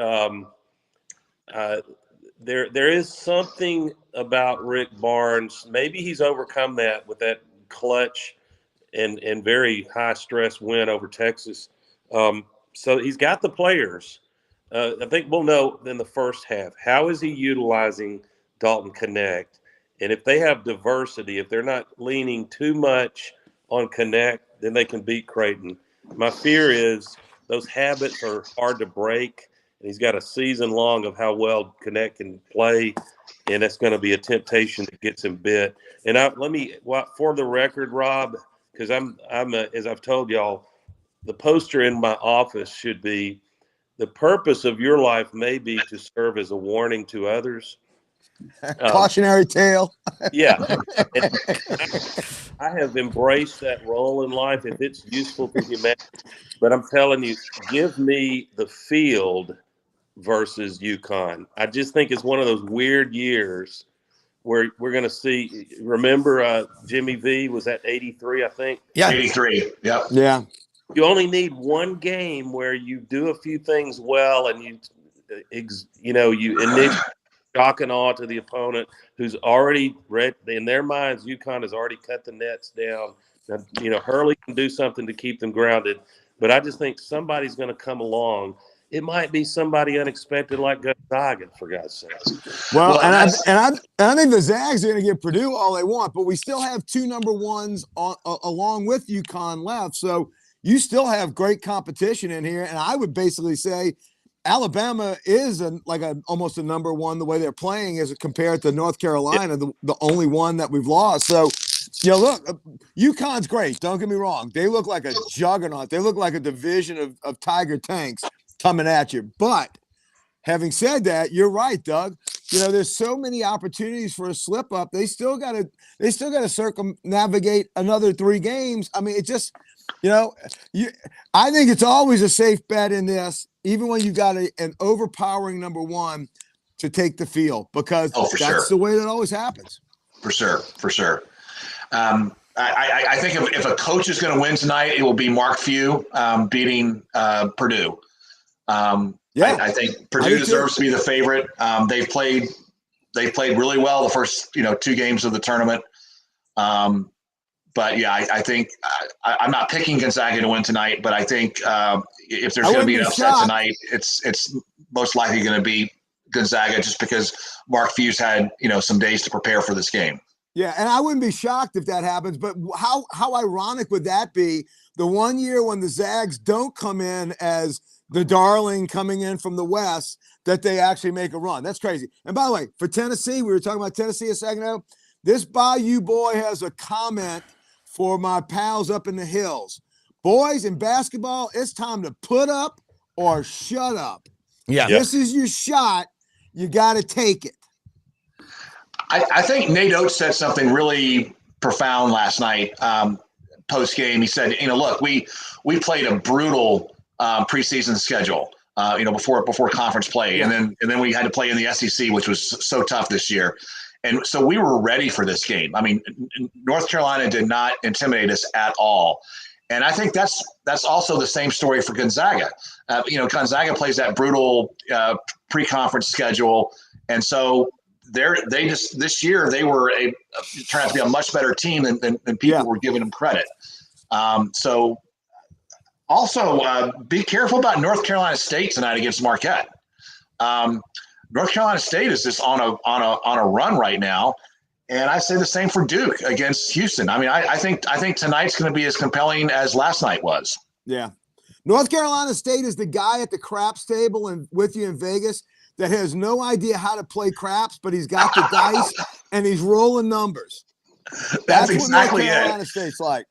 there is something about Rick Barnes. Maybe he's overcome that with that clutch and very high stress win over Texas. So he's got the players. I think we'll know in the first half, how is he utilizing Dalton Connect? And if they have diversity, if they're not leaning too much on Connect, then they can beat Creighton. My fear is those habits are hard to break, and he's got a season long of how well Connect can play, and that's going to be a temptation that gets him bit. And for the record, Rob, because I'm as I've told y'all, the poster in my office should be, the purpose of your life may be to serve as a warning to others. Cautionary tale. Yeah. I have embraced that role in life if it's useful to humanity. But I'm telling you, give me the field versus UConn. I just think it's one of those weird years where we're going to see. Remember, Jimmy V was at 83, I think. Yeah, 83. Yep. Yeah. You only need one game where you do a few things well, and you initiate shock and awe to the opponent, who's already read in their minds. UConn has already cut the nets down. Now, Hurley can do something to keep them grounded, but I just think somebody's going to come along. It might be somebody unexpected like Gonzaga, for God's sake. Well, and I think the Zags are going to get Purdue all they want, but we still have 2 number ones along with UConn left, so you still have great competition in here. And I would basically say Alabama is almost a number one the way they're playing as compared to North Carolina, the only one that we've lost. So, look, UConn's great. Don't get me wrong. They look like a juggernaut. They look like a division of Tiger tanks coming at you. But having said that, you're right, Doug. There's so many opportunities for a slip up. They still got to circumnavigate another 3 games. I mean, it just, I think it's always a safe bet in this. even when you got an overpowering number one to take the field, because that's the way that always happens. For sure. I think if a coach is going to win tonight, it will be Mark Few beating Purdue. I think Purdue deserves to be the favorite. They've played really well the first 2 games of the tournament. But yeah, I think I'm not picking Gonzaga to win tonight, but I think if there's going to be an upset tonight, it's most likely going to be Gonzaga, just because Mark Few's had some days to prepare for this game. Yeah, and I wouldn't be shocked if that happens. But how ironic would that be? The one year when the Zags don't come in as the darling coming in from the West, that they actually make a run. That's crazy. And by the way, for Tennessee, we were talking about Tennessee a second ago. This Bayou boy has a comment for my pals up in the hills. Boys, in basketball, it's time to put up or shut up. Yeah. This is your shot. You got to take it. I think Nate Oates said something really profound last night post game. He said, look, we played a brutal preseason schedule, before conference play, and then we had to play in the SEC, which was so tough this year. And so we were ready for this game. I mean, North Carolina did not intimidate us at all. And I think that's also the same story for Gonzaga. Gonzaga plays that brutal pre-conference schedule. And so this year they were turned out to be a much better team than people were giving them credit. So also be careful about North Carolina State tonight against Marquette. North Carolina State is just on a run right now, and I say the same for Duke against Houston. I mean, I think tonight's going to be as compelling as last night was. Yeah, North Carolina State is the guy at the craps table and with you in Vegas that has no idea how to play craps, but he's got the dice and he's rolling numbers. That's exactly what North Carolina State's like.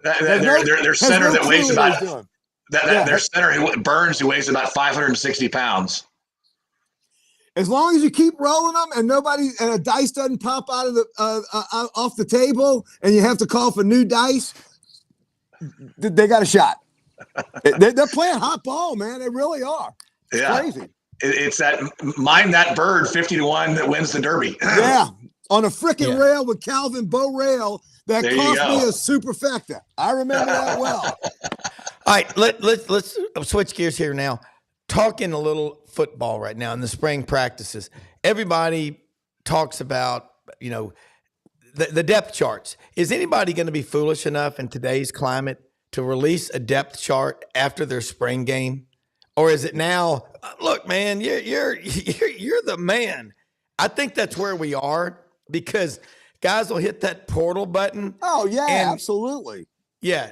Their center that weighs about their center Burns, who weighs about 560 pounds. As long as you keep rolling them and a dice doesn't pop out of off the table and you have to call for new dice, they got a shot. They're playing hot ball, man. They really are. It's crazy. It's that mind that bird 50-1 that wins the Derby. Yeah, on a freaking rail with Calvin Bow rail that cost me a superfecta. I remember that well. All right, let's switch gears here now. Talking a little football right now in the spring practices. Everybody talks about, the depth charts. Is anybody going to be foolish enough in today's climate to release a depth chart after their spring game? Or is it now, look, man, you're the man. I think that's where we are, because guys will hit that portal button. Oh, yeah, absolutely. Yeah.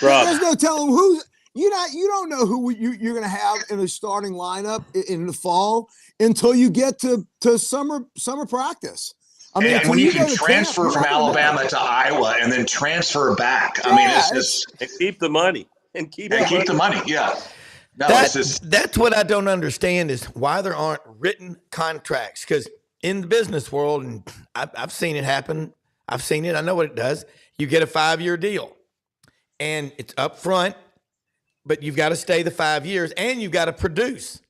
Rob. There's no telling who's – you don't know who you're going to have in a starting lineup in the fall until you get to summer practice. I mean, and when you can transfer from Alabama to Iowa and then transfer back, I mean, it's just – and keep the money. And keep the money, yeah. No, that's what I don't understand is why there aren't written contracts. Because in the business world, and I've seen it happen. I've seen it. I know what it does. You get a 5-year deal, and it's up front, but you've got to stay the 5 years, and you've got to produce.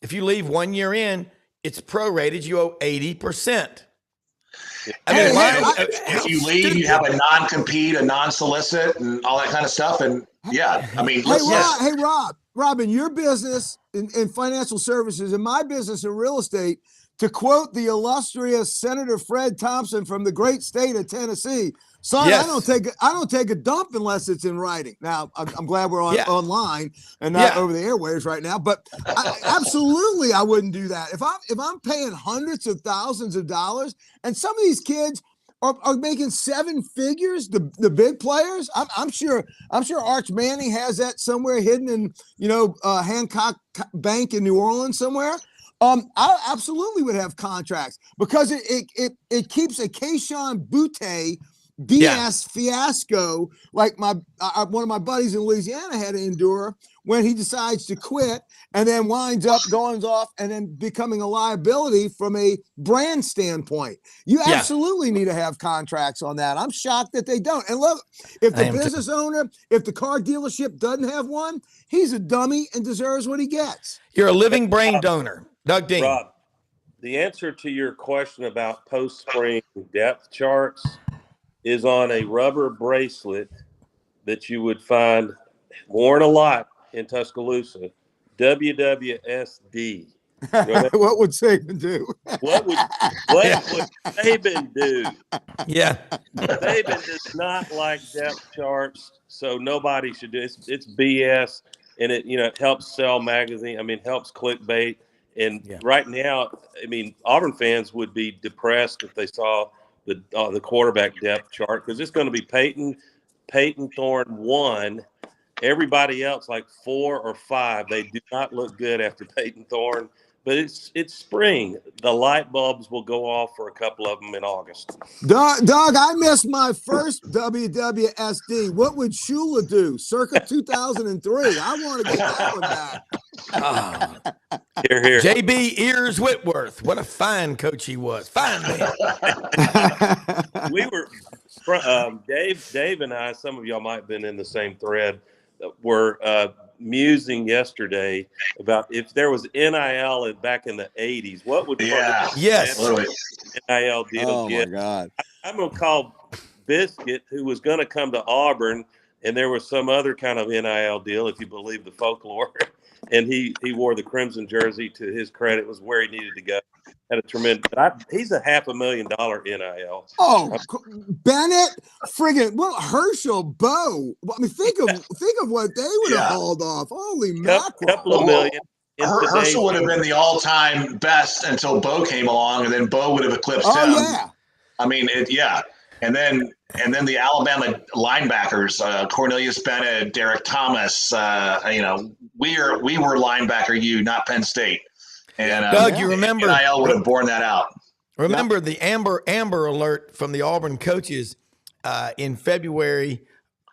If you leave 1 year in, it's prorated. You owe 80%. I mean, if you leave, you have a non-compete, a non-solicit, and all that kind of stuff. And yeah, I mean, Rob, in your business in financial services, in my business in real estate, to quote the illustrious Senator Fred Thompson from the great state of Tennessee, son, yes. I don't take a dump unless it's in writing. Now, I'm glad we're online and not over the airwaves right now, but absolutely I wouldn't do that. If I'm paying hundreds of thousands of dollars, and some of these kids are making 7 figures, the big players. I'm sure Arch Manning has that somewhere hidden in Hancock Bank in New Orleans somewhere. I absolutely would have contracts because it keeps a Keyshawn Butte BS fiasco like one of my buddies in Louisiana had to endure when he decides to quit and then winds up going off and then becoming a liability from a brand standpoint. You absolutely need to have contracts on that. I'm shocked that they don't. And look, if the business owner, if the car dealership doesn't have one, he's a dummy and deserves what he gets. You're a living brain donor. Doug Dean. Rob, the answer to your question about post-spring depth charts is on a rubber bracelet that you would find worn a lot in Tuscaloosa, WWSD. What would Saban do? What would Saban do? Yeah. Saban does not like depth charts, so nobody should do it. It's BS, and it helps sell magazine. I mean, helps clickbait. And right now, I mean, Auburn fans would be depressed if they saw the quarterback depth chart, because it's going to be Peyton Thorne 1. Everybody else like 4 or 5. They do not look good after Peyton Thorne. But it's spring. The light bulbs will go off for a couple of them in August. Doug, I missed my first WWSD. What would Shula do? Circa 2003. I want to get that one back. Here. JB Ears Whitworth. What a fine coach he was. Fine man. We were Dave and I, some of y'all might have been in the same thread, were musing yesterday about if there was NIL back in the 80s, what would yes NIL deal get? My God. I'm going to call Biscuit, who was going to come to Auburn, and there was some other kind of NIL deal, if you believe the folklore, and he wore the crimson jersey. To his credit, was where he needed to go. Had a tremendous. He's a $500,000 NIL. Oh, Bennett, friggin' Herschel, Bo. I mean, think of what they would have hauled off. Holy mackerel! Couple of million. Herschel would have been the all-time best until Bo came along, and then Bo would have eclipsed him. Oh yeah. I mean, and then the Alabama linebackers, Cornelius Bennett, Derek Thomas. We were linebacker U, not Penn State. And Doug, you remember NIL would have borne that out. Remember the Amber Alert from the Auburn coaches in February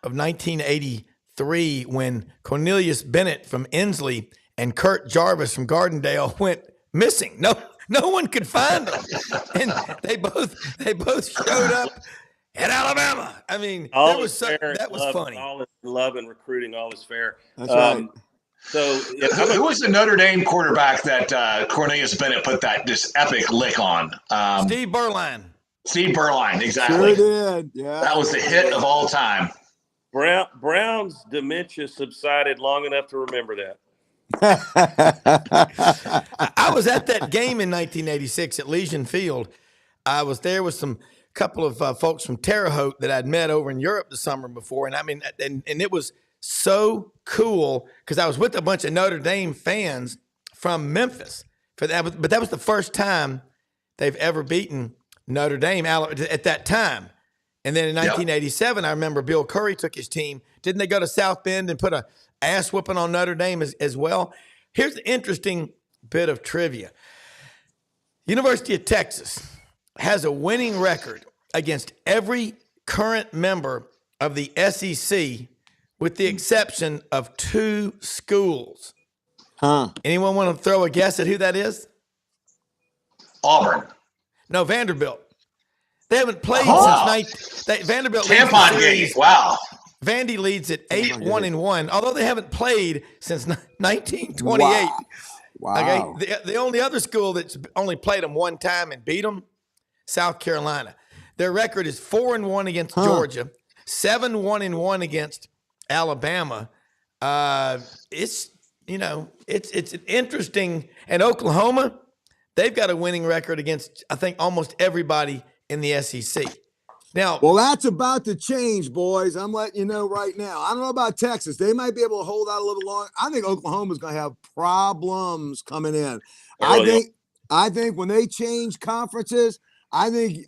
of 1983 when Cornelius Bennett from Inslee and Kurt Jarvis from Gardendale went missing. No one could find them, and they both showed up at Alabama. I mean, that was funny. All is love and recruiting, all is fair. That's right. So who was the Notre Dame quarterback that Cornelius Bennett put this epic lick on? Steve Berline. Steve Berline, exactly. Sure did. Yeah. That was the hit of all time. Brown's dementia subsided long enough to remember that. I was at that game in 1986 at Legion Field. I was there with some couple of folks from Terre Haute that I'd met over in Europe the summer before, and I mean, and it was so cool because I was with a bunch of Notre Dame fans from Memphis but that was the first time they've ever beaten Notre Dame at that time. And then in 1987, I remember Bill Curry took his team. Didn't they go to South Bend and put a ass whooping on Notre Dame as well? Here's an interesting bit of trivia. University of Texas has a winning record against every current member of the SEC with the exception of 2 schools. Anyone want to throw a guess at who that is? Auburn. No, Vanderbilt. They haven't played since Vanderbilt. Tampon game. Wow. Vandy leads at 8-1-1, although they haven't played since 1928. Wow. Okay. The only other school that's only played them one time and beat them, South Carolina. Their record is 4-1 against Georgia, 7-1-1 against Alabama. It's interesting. And Oklahoma, they've got a winning record against, I think, almost everybody in the SEC. Now, well, that's about to change, boys. I'm letting you know right now. I don't know about Texas. They might be able to hold out a little longer. I think Oklahoma's going to have problems coming in. I think when they change conferences, I think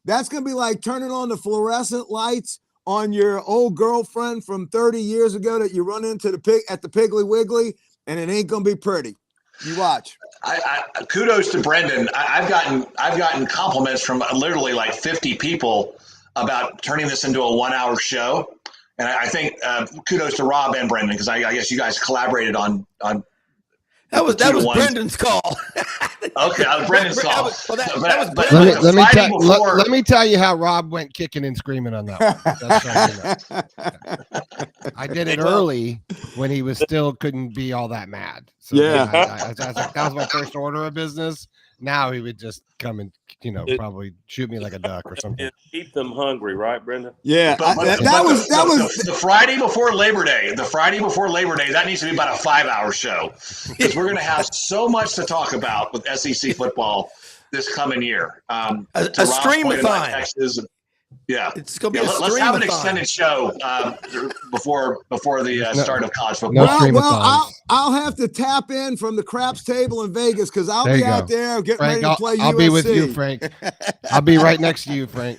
that's going to be like turning on the fluorescent lights on your old girlfriend from 30 years ago that you run into at the Piggly Wiggly, and it ain't going to be pretty. You watch. I kudos to Brendan. I've gotten compliments from literally like 50 people about turning this into a 1-hour show. And I think kudos to Rob and Brendan, because I guess you guys collaborated on that was Brendan's call. Okay, Brendan's call. Let me tell you how Rob went kicking and screaming on that one. I did it early when he was still couldn't be all that mad. So yeah, I was like, that was my first order of business. Now he would just come and probably shoot me like a duck or something. Keep them hungry, right, Brendan? Yeah, that was the Friday before Labor Day. The Friday before Labor Day, that needs to be about a 5-hour show, because we're going to have so much to talk about with SEC football this coming year. A stream-a-thon. Yeah, it's going to be let's have an extended show before the start of college football. I'll have to tap in from the craps table in Vegas, because I'll be out there getting ready to play USC. I'll be with you, Frank. I'll be right next to you, Frank.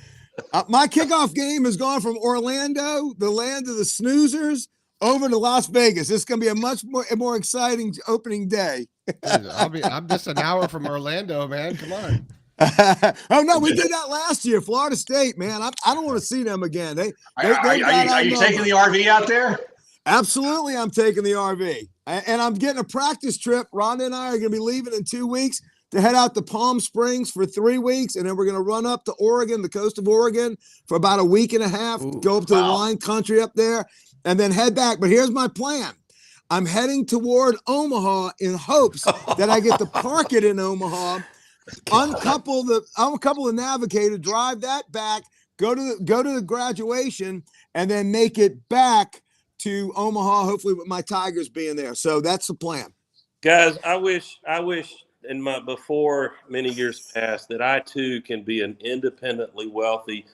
My kickoff game has gone from Orlando, the land of the snoozers, over to Las Vegas. It's going to be a much more exciting opening day. I'm just an hour from Orlando, man. Come on. Oh no, we did that last year. Florida State, man. I don't want to see them again. Are you taking the RV out there? Absolutely, I'm taking the RV, and I'm getting a practice trip. Rhonda and I are going to be leaving in 2 weeks to head out to Palm Springs for 3 weeks, and then we're going to run up to Oregon, the coast of Oregon, for about a week and a half. Go up to the wine country up there, and then head back. But here's my plan. I'm heading toward Omaha in hopes that I get to park it in Omaha. Uncouple the Navigator, drive that back, go to the graduation, and then make it back to Omaha, hopefully with my Tigers being there. So that's the plan. Guys, I wish in my before many years past that I too can be an independently wealthy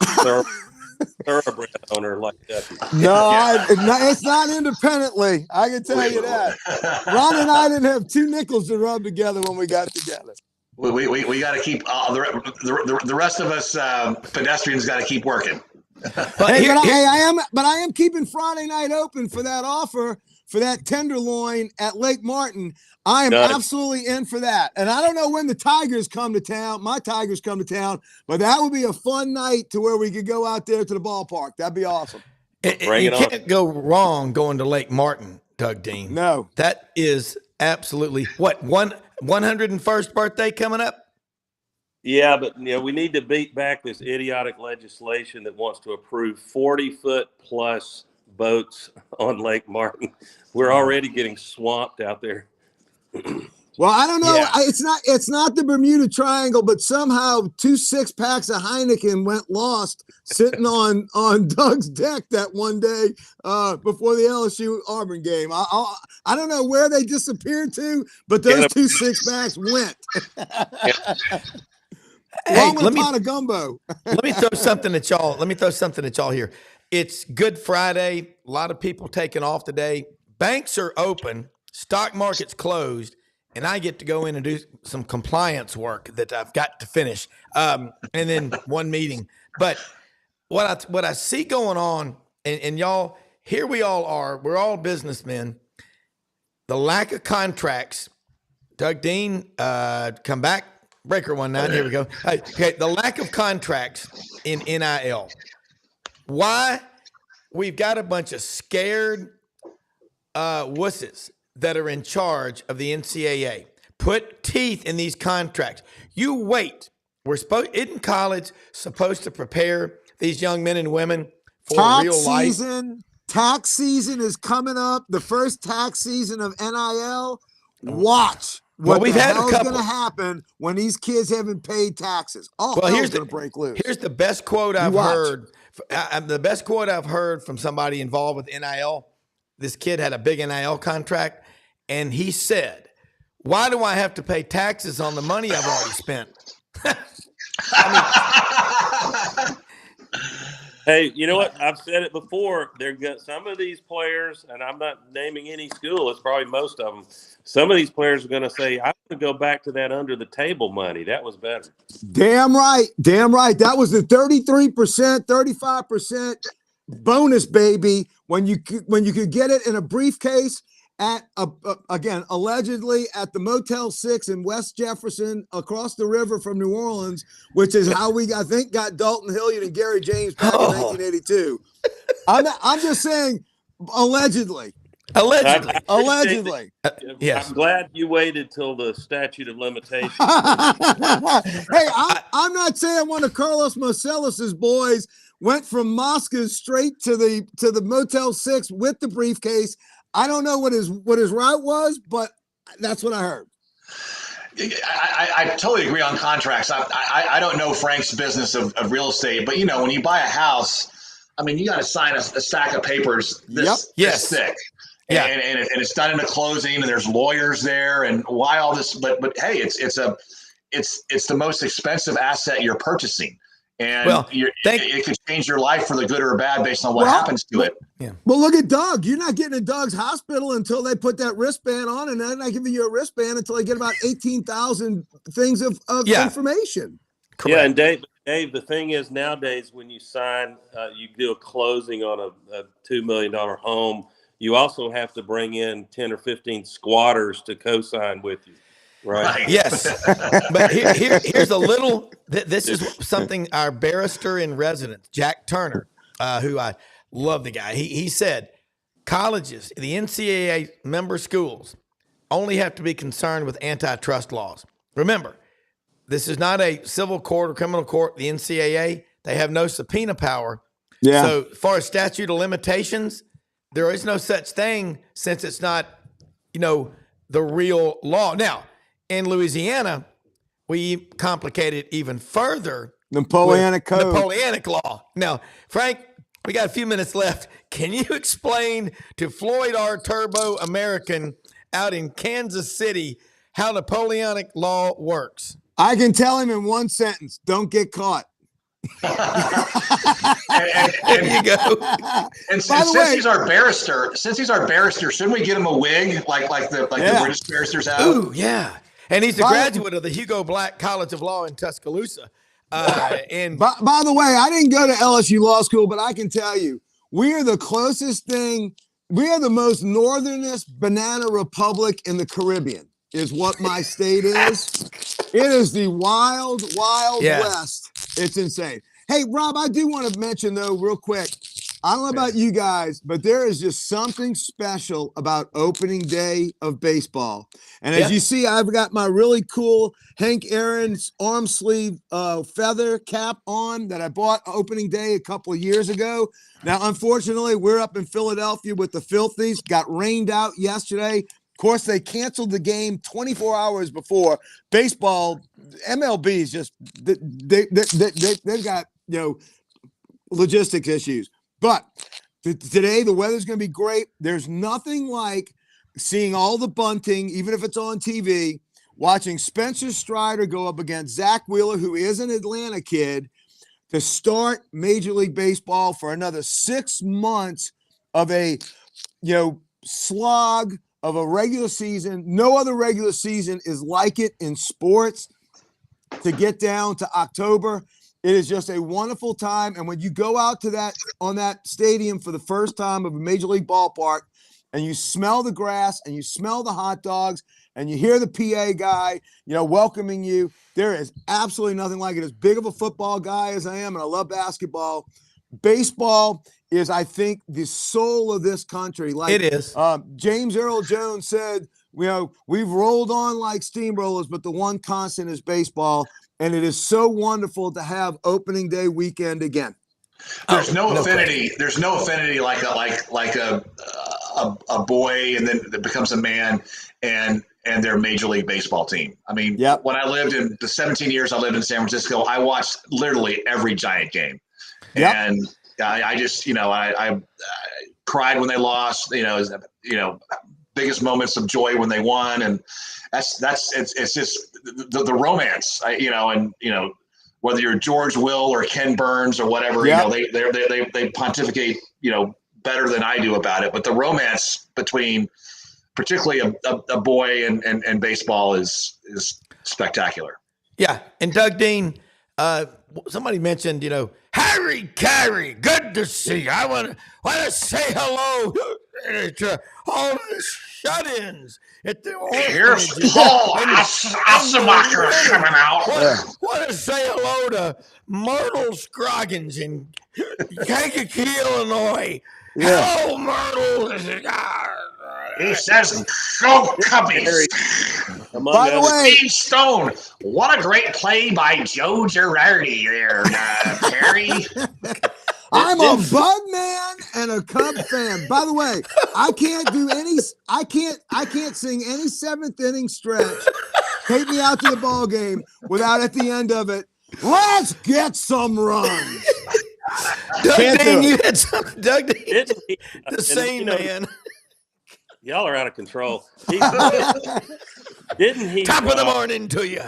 thoroughbred owner like Duffy. No, it's not independently. I can tell you that. Ron and I didn't have 2 nickels to rub together when we got together. We got to keep the rest of us pedestrians got to keep working. I am keeping Friday night open for that offer for that tenderloin at Lake Martin. I am absolutely in for that. And I don't know when the Tigers come to town, my Tigers come to town, but that would be a fun night to where we could go out there to the ballpark. That'd be awesome. You can't go wrong going to Lake Martin, Doug Dean. No. That is absolutely 101st birthday coming up? Yeah, but we need to beat back this idiotic legislation that wants to approve 40-foot plus boats on Lake Martin. We're already getting swamped out there. Well, I don't know. Yeah. It's not the Bermuda Triangle, but somehow 2 6-packs of Heineken went lost sitting on Doug's deck that one day before the LSU Auburn game. I don't know where they disappeared to, but those 2 6-packs went. Hey, let me pot of gumbo. Let me throw something at y'all here. It's Good Friday. A lot of people taking off today. Banks are open. Stock market's closed. And I get to go in and do some compliance work that I've got to finish, and then one meeting. But what I see going on, and y'all, here we all are. We're all businessmen. The lack of contracts. Doug Dean, come back. Breaker 19. Here we go. Okay, the lack of contracts in NIL. Why? We've got a bunch of scared wusses that are in charge of the NCAA. Put teeth in these contracts. You wait. Isn't college supposed to prepare these young men and women for real life? Tax season is coming up. The first tax season of NIL. Watch what the hell is going to happen when these kids haven't paid taxes. Here's going to break loose. Here's the best quote I've heard. The best quote I've heard from somebody involved with NIL. This kid had a big NIL contract, and he said, "Why do I have to pay taxes on the money I've already spent?" Hey, you know what? I've said it before. Some of these players, and I'm not naming any school, it's probably most of them. Some of these players are going to say, "I'm going to go back to that under the table money. That was better." Damn right. That was the 33%, 35% bonus, baby. When you could get it in a briefcase again, allegedly at the Motel 6 in West Jefferson across the river from New Orleans, which is how we, I think, got Dalton Hilliard and Gary James back in 1982. I'm just saying, allegedly. Allegedly. Yes. I'm glad you waited till the statute of limitations. Hey, I'm not saying one of Carlos Marcellus's boys went from Moscow straight to the Motel 6 with the briefcase. I don't know what his route was, but that's what I heard. I totally agree on contracts. I don't know Frank's business of real estate, but when you buy a house, I mean, you got to sign a stack of papers this thick. Yeah. And it's done in a closing, and there's lawyers there, and why all this? But hey, it's the most expensive asset you're purchasing, and it could change your life for the good or bad based on what happens to it. Yeah. Well, look at Doug. You're not getting in Doug's hospital until they put that wristband on, and they're not giving you a wristband until they get about 18,000 things of information. Correct. Yeah, and Dave, the thing is nowadays when you sign, you do a closing on a $2 million home. You also have to bring in 10 or 15 squatters to co-sign with you, right? Yes. But here's a little, this is something our barrister in residence, Jack Turner, who I love the guy. He said colleges, the NCAA member schools only have to be concerned with antitrust laws. Remember, this is not a civil court or criminal court. The NCAA, they have no subpoena power. Yeah. So as far as statute of limitations, there is no such thing since it's not, the real law. Now, in Louisiana, we complicate it even further. Napoleonic code. Napoleonic law. Now, Frank, we got a few minutes left. Can you explain to Floyd R. Turbo American out in Kansas City how Napoleonic law works? I can tell him in one sentence: don't get caught. and you go. And since he's our barrister, shouldn't we get him a wig like the British barristers have? Ooh, yeah. And he's a graduate of the Hugo Black College of Law in Tuscaloosa. And by the way, I didn't go to LSU Law School, but I can tell you, we are the closest thing. We are the most northernest banana republic in the Caribbean, is what my state is. It is the wild west. It's insane. Hey, Rob, I do want to mention, though, real quick, I don't know about you guys, but there is just something special about opening day of baseball. And as you see, I've got my really cool Hank Aaron's arm sleeve feather cap on that I bought opening day a couple of years ago. Now, unfortunately, we're up in Philadelphia with the Filthies. Got rained out yesterday. Of course, they canceled the game 24 hours before. Baseball, MLB is just they've got logistics issues. But today the weather's going to be great. There's nothing like seeing all the bunting, even if it's on TV, watching Spencer Strider go up against Zach Wheeler, who is an Atlanta kid, to start Major League Baseball for another 6 months of a slog of a regular season. No other regular season is like it in sports. To get down to October, it is just a wonderful time. And when you go out to that stadium for the first time of a Major League ballpark, and you smell the grass and you smell the hot dogs and you hear the PA guy, welcoming you, there is absolutely nothing like it. As big of a football guy as I am, and I love basketball, baseball is, I think, the soul of this country. Like it is. James Earl Jones said, we've rolled on like steamrollers, but the one constant is baseball. And it is so wonderful to have opening day weekend again. There's no affinity. There's no affinity like a boy, and then it becomes a man, and their Major League Baseball team. I mean, when I lived in the 17 years I lived in San Francisco, I watched literally every Giant game, and I just I cried when they lost. Biggest moments of joy when they won, and it's just the romance, whether you're George Will or Ken Burns or whatever, they pontificate, better than I do about it. But the romance between particularly a boy and baseball is spectacular. Yeah. And Doug Dean, somebody mentioned, Harry Carey, good to see you. I want to say hello all the shut-ins at the Here's orphanages. Paul Asemacher coming out. Want to say hello to Myrtle Scroggins in Kankakee, Illinois. Yeah. Hello, Myrtle. He says, "Go Cubbies." By the way, Steve Stone. What a great play by Joe Girardi there, Perry. I'm a Bud man and a Cub fan. By the way, I can't sing any seventh inning stretch. Take me out to the ball game without at the end of it, let's get some runs. Doug Can't do Dean, it. you had something. Doug Dean, Didn't he? the same man. Y'all are out of control. Didn't he? Top of the morning to you.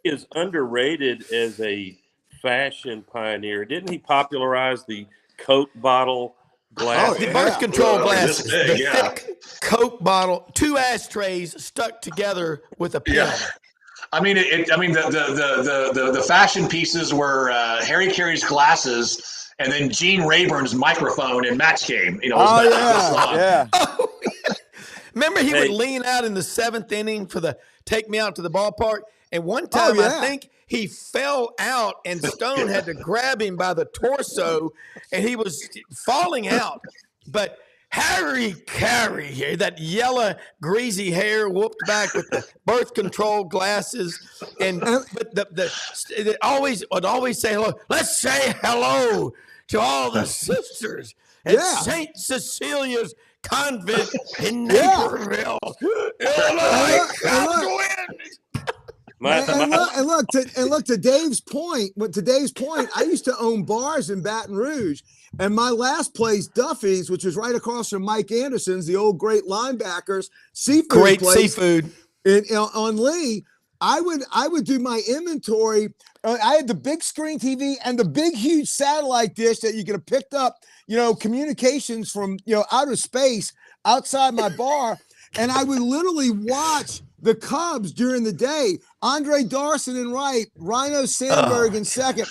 He is underrated as a fashion pioneer. Didn't he popularize the Coke bottle glass? The birth control glasses, This big, the yeah. thick Coke bottle, 2 ashtrays stuck together with a pin. Yeah. I mean, the fashion pieces were Harry Carey's glasses, and then Gene Rayburn's microphone in Match Game. You know, was Yeah. Oh, yeah. Remember, he would Hey. lean out in the 7th inning for the take me out to the ballpark. And one time, yeah. I think he fell out, and Stone had to grab him by the torso, and he was falling out. But Harry Carey, that yellow, greasy hair whooped back with the birth control glasses, and but it would always say hello. Let's say hello to all the sisters at Yeah. St. Cecilia's Convent in Yeah. Naperville. Illinois look, Cubs win. And look to Dave's point. I used to own bars in Baton Rouge, and my last place, Duffy's, which was right across from Mike Anderson's, the old great linebackers seafood Great place seafood. on Lee. I would do my inventory. I had the big screen TV and the big, huge satellite dish that you could have picked up, communications from, outer space outside my bar. And I would literally watch the Cubs during the day. Andre Dawson in right, Rhino Sandberg in second.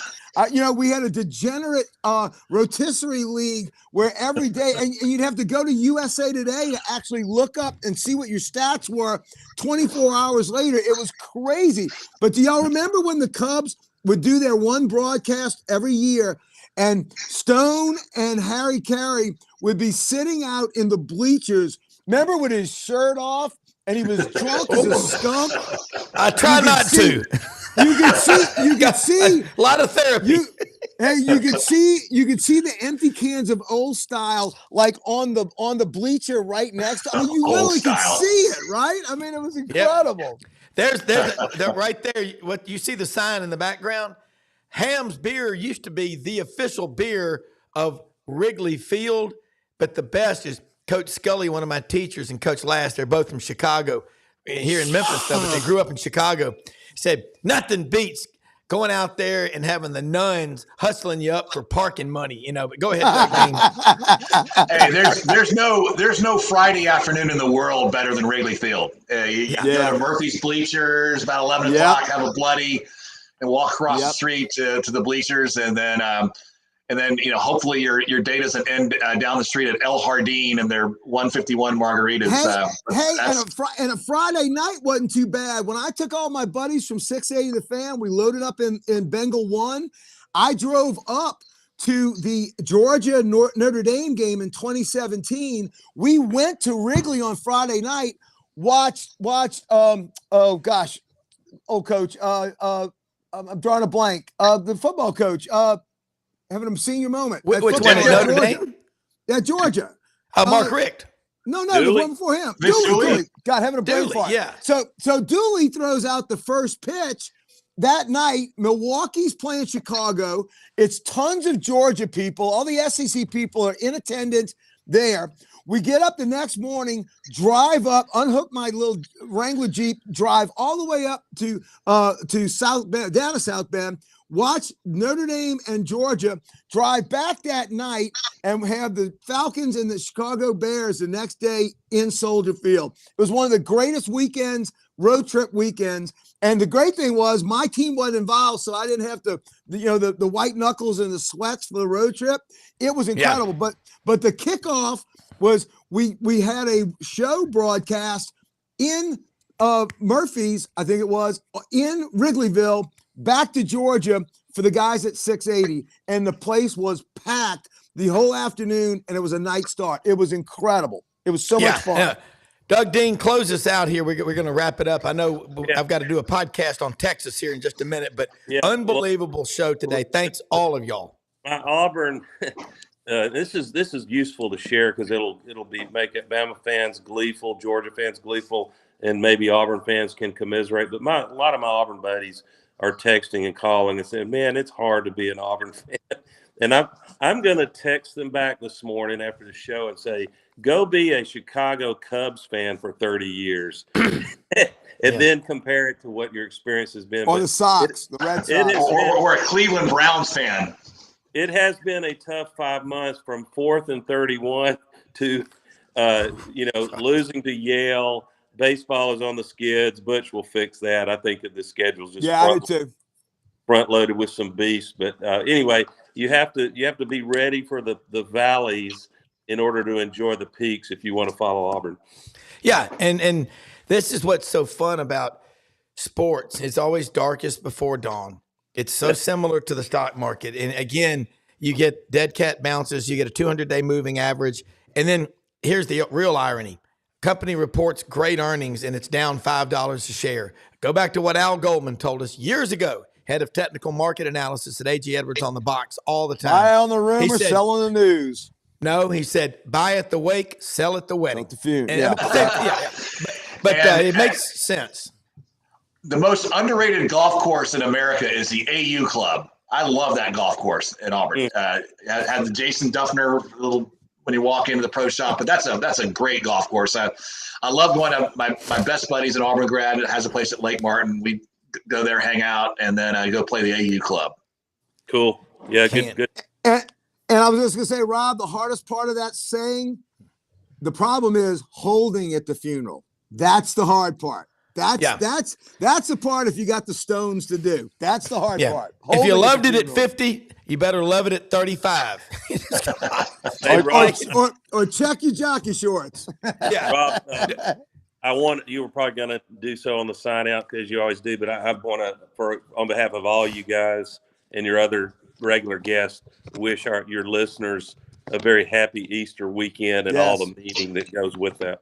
We had a degenerate rotisserie league where every day, and you'd have to go to USA Today to actually look up and see what your stats were 24 hours later. It was crazy. But do y'all remember when the Cubs would do their one broadcast every year, and Stone and Harry Carey would be sitting out in the bleachers, remember, with his shirt off, and he was drunk as a skunk? I try not to. You could see a lot of therapy. you could see the empty cans of Old Style like on the bleacher right next. I mean, you literally could see it, right? I mean, it was incredible. There's right there. What you see the sign in the background. Ham's Beer used to be the official beer of Wrigley Field, but the best is Coach Scully, one of my teachers, and Coach Last. They're both from Chicago, here in Memphis, though, but they grew up in Chicago. Said nothing beats going out there and having the nuns hustling you up for parking money, But go ahead, Doug. Hey, there's no Friday afternoon in the world better than Wrigley Field. You go to Murphy's Bleachers about 11 o'clock, have a bloody, and walk across the street to the bleachers, and then hopefully your date doesn't end down the street at El Jardín and their 151 margaritas. And a Friday night wasn't too bad. When I took all my buddies from 680 The Fan, we loaded up in Bengal 1. I drove up to the Georgia Notre Dame game in 2017. We went to Wrigley on Friday night. Watched. Coach. I'm drawing a blank. The football coach. Having a senior moment. Which one? Notre Dame? Yeah, Georgia. Mark Richt. No, the one before him. Dooley. God, having a brain fart. Yeah. So Dooley throws out the first pitch. That night, Milwaukee's playing Chicago. It's tons of Georgia people. All the SEC people are in attendance there. We get up the next morning, drive up, unhook my little Wrangler Jeep, drive all the way up to South Bend, down to South Bend, watch Notre Dame and Georgia, drive back that night, and have the Falcons and the Chicago Bears the next day in Soldier Field. It was one of the greatest weekends, road trip weekends. And the great thing was my team wasn't involved, so I didn't have to, the white knuckles and the sweats for the road trip. It was incredible. But the kickoff was we had a show broadcast in Murphy's, I think it was, in Wrigleyville, back to Georgia for the guys at 680, and the place was packed the whole afternoon, and it was a night start. It was incredible. It was so much fun. Doug Dean, close us out here. We're going to wrap it up. I know I've got to do a podcast on Texas here in just a minute, but unbelievable show today. Thanks all of y'all. My Auburn, this is useful to share because it'll make Bama fans gleeful, Georgia fans gleeful, and maybe Auburn fans can commiserate. But a lot of my Auburn buddies are texting and calling and saying, "Man, it's hard to be an Auburn fan." And I'm going to text them back this morning after the show and say, "Go be a Chicago Cubs fan for 30 years." And then compare it to what your experience has been. Or the Sox, the Red Sox. Or a Cleveland Browns fan. It has been a tough 5 months from 4th and 31 to, losing to Yale. Baseball is on the skids. Butch will fix that. I think that the schedule's just front loaded with some beasts. But anyway, you have to be ready for the valleys in order to enjoy the peaks if you want to follow Auburn. Yeah, and this is what's so fun about sports. It's always darkest before dawn. It's so similar to the stock market. And again, you get dead cat bounces, you get a 200-day moving average. And then here's the real irony. Company reports great earnings and it's down $5 a share. Go back to what Al Goldman told us years ago, head of technical market analysis at A.G. Edwards on the box all the time. Buy on the rumor, sell on the news. No, he said, buy at the wake, sell at the wedding. The few. But it makes sense. The most underrated golf course in America is the AU Club. I love that golf course in Auburn. Had the Jason Duffner little when you walk into the pro shop, but that's a great golf course. I love going to my best buddies in Auburn grad. It has a place at Lake Martin. We go there, hang out, and then go play the AU Club. Cool. Yeah, good. And I was just gonna say, Rob, the hardest part of that saying, the problem is holding at the funeral. That's the hard part. That's the part if you got the stones to do. That's the hard part. If you loved it at 50, you better love it at 35. or check your jockey shorts. Rob, you were probably going to do so on the sign out because you always do, but I want to, on behalf of all you guys and your other regular guests, wish your listeners a very happy Easter weekend and all the meaning that goes with that.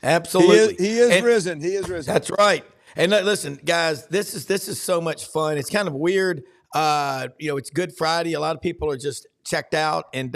Absolutely. He is risen. He is risen. That's right. And listen, guys, this is so much fun. It's kind of weird. It's Good Friday. A lot of people are just checked out, and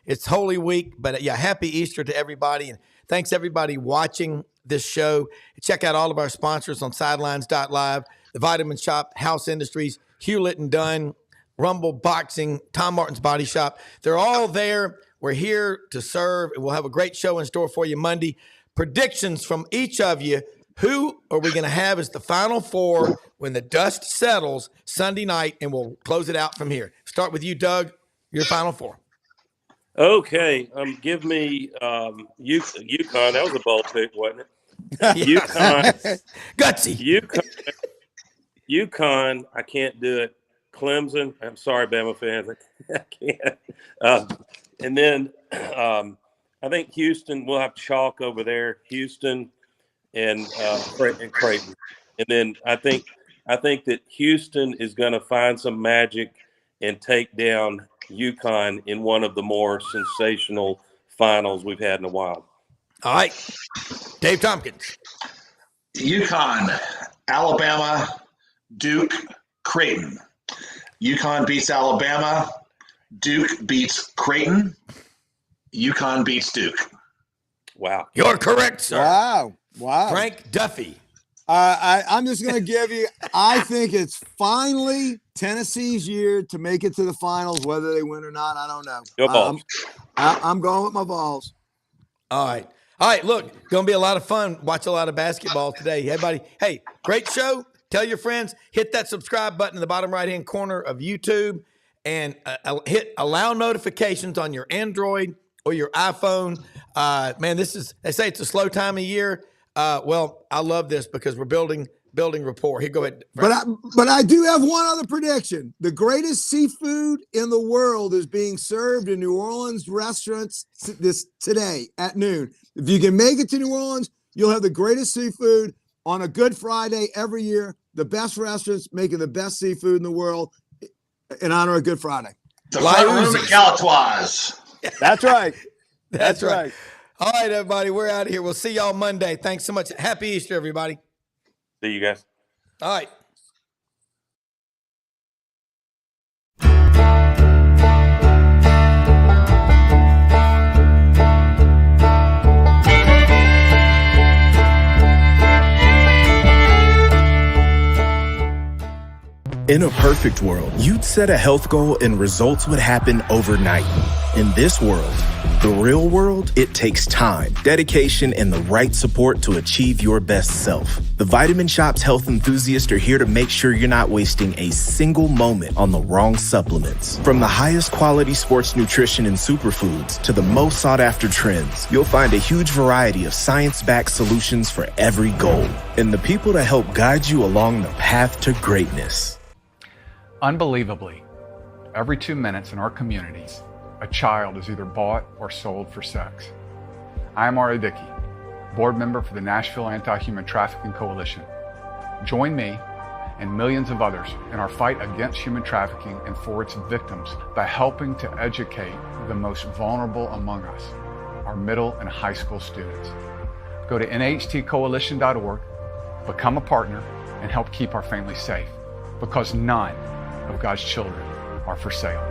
it's Holy Week. But happy Easter to everybody, and thanks everybody watching this show. Check out all of our sponsors on Sidelines.live, The Vitamin Shop, House Industries, Hewlett and Dunn, Rumble Boxing, Tom Martin's Body Shop. They're all there. We're here to serve, and we'll have a great show in store for you Monday. Predictions from each of you. Who are we going to have as the Final Four when the dust settles Sunday night, and we'll close it out from here. Start with you, Doug, your Final Four. Okay. Give me UConn. That was a bold pick, wasn't it? UConn. Gutsy. UConn, I can't do it. Clemson, I'm sorry, Bama fans. I can't. And then I think Houston, we'll have chalk over there. Houston and Creighton. And then I think that Houston is going to find some magic and take down UConn in one of the more sensational finals we've had in a while. All right. Dave Tompkins. UConn, Alabama, Duke, Creighton. UConn beats Alabama. Duke beats Creighton. UConn beats Duke. Wow. You're correct, sir. Wow. Frank Duffy. I'm just going to give you, I think it's finally Tennessee's year to make it to the finals, whether they win or not. I don't know. Go Vols. I'm going with my Vols. All right. Look, going to be a lot of fun. Watch a lot of basketball today. Everybody, hey, great show. Tell your friends, hit that subscribe button in the bottom right-hand corner of YouTube and hit allow notifications on your Android or your iPhone. Man, they say it's a slow time of year. Well, I love this because we're building building rapport. Here, go ahead. But I do have one other prediction. The greatest seafood in the world is being served in New Orleans restaurants today at noon. If you can make it to New Orleans, you'll have the greatest seafood on a Good Friday every year. The best restaurants making the best seafood in the world in honor of Good Friday. The front room at Calatoise. That's right. That's right. All right, everybody, we're out of here. We'll see y'all Monday. Thanks so much. Happy Easter, everybody. See you guys. All right. In a perfect world, you'd set a health goal and results would happen overnight. In this world, the real world, it takes time, dedication, and the right support to achieve your best self. The Vitamin Shop's health enthusiasts are here to make sure you're not wasting a single moment on the wrong supplements. From the highest quality sports nutrition and superfoods to the most sought after trends, you'll find a huge variety of science-backed solutions for every goal. And the people to help guide you along the path to greatness. Unbelievably, every 2 minutes in our communities, a child is either bought or sold for sex. I am R.A. Dickey, board member for the Nashville Anti-Human Trafficking Coalition. Join me and millions of others in our fight against human trafficking and for its victims by helping to educate the most vulnerable among us, our middle and high school students. Go to nhtcoalition.org, become a partner, and help keep our families safe, because none of God's children are for sale.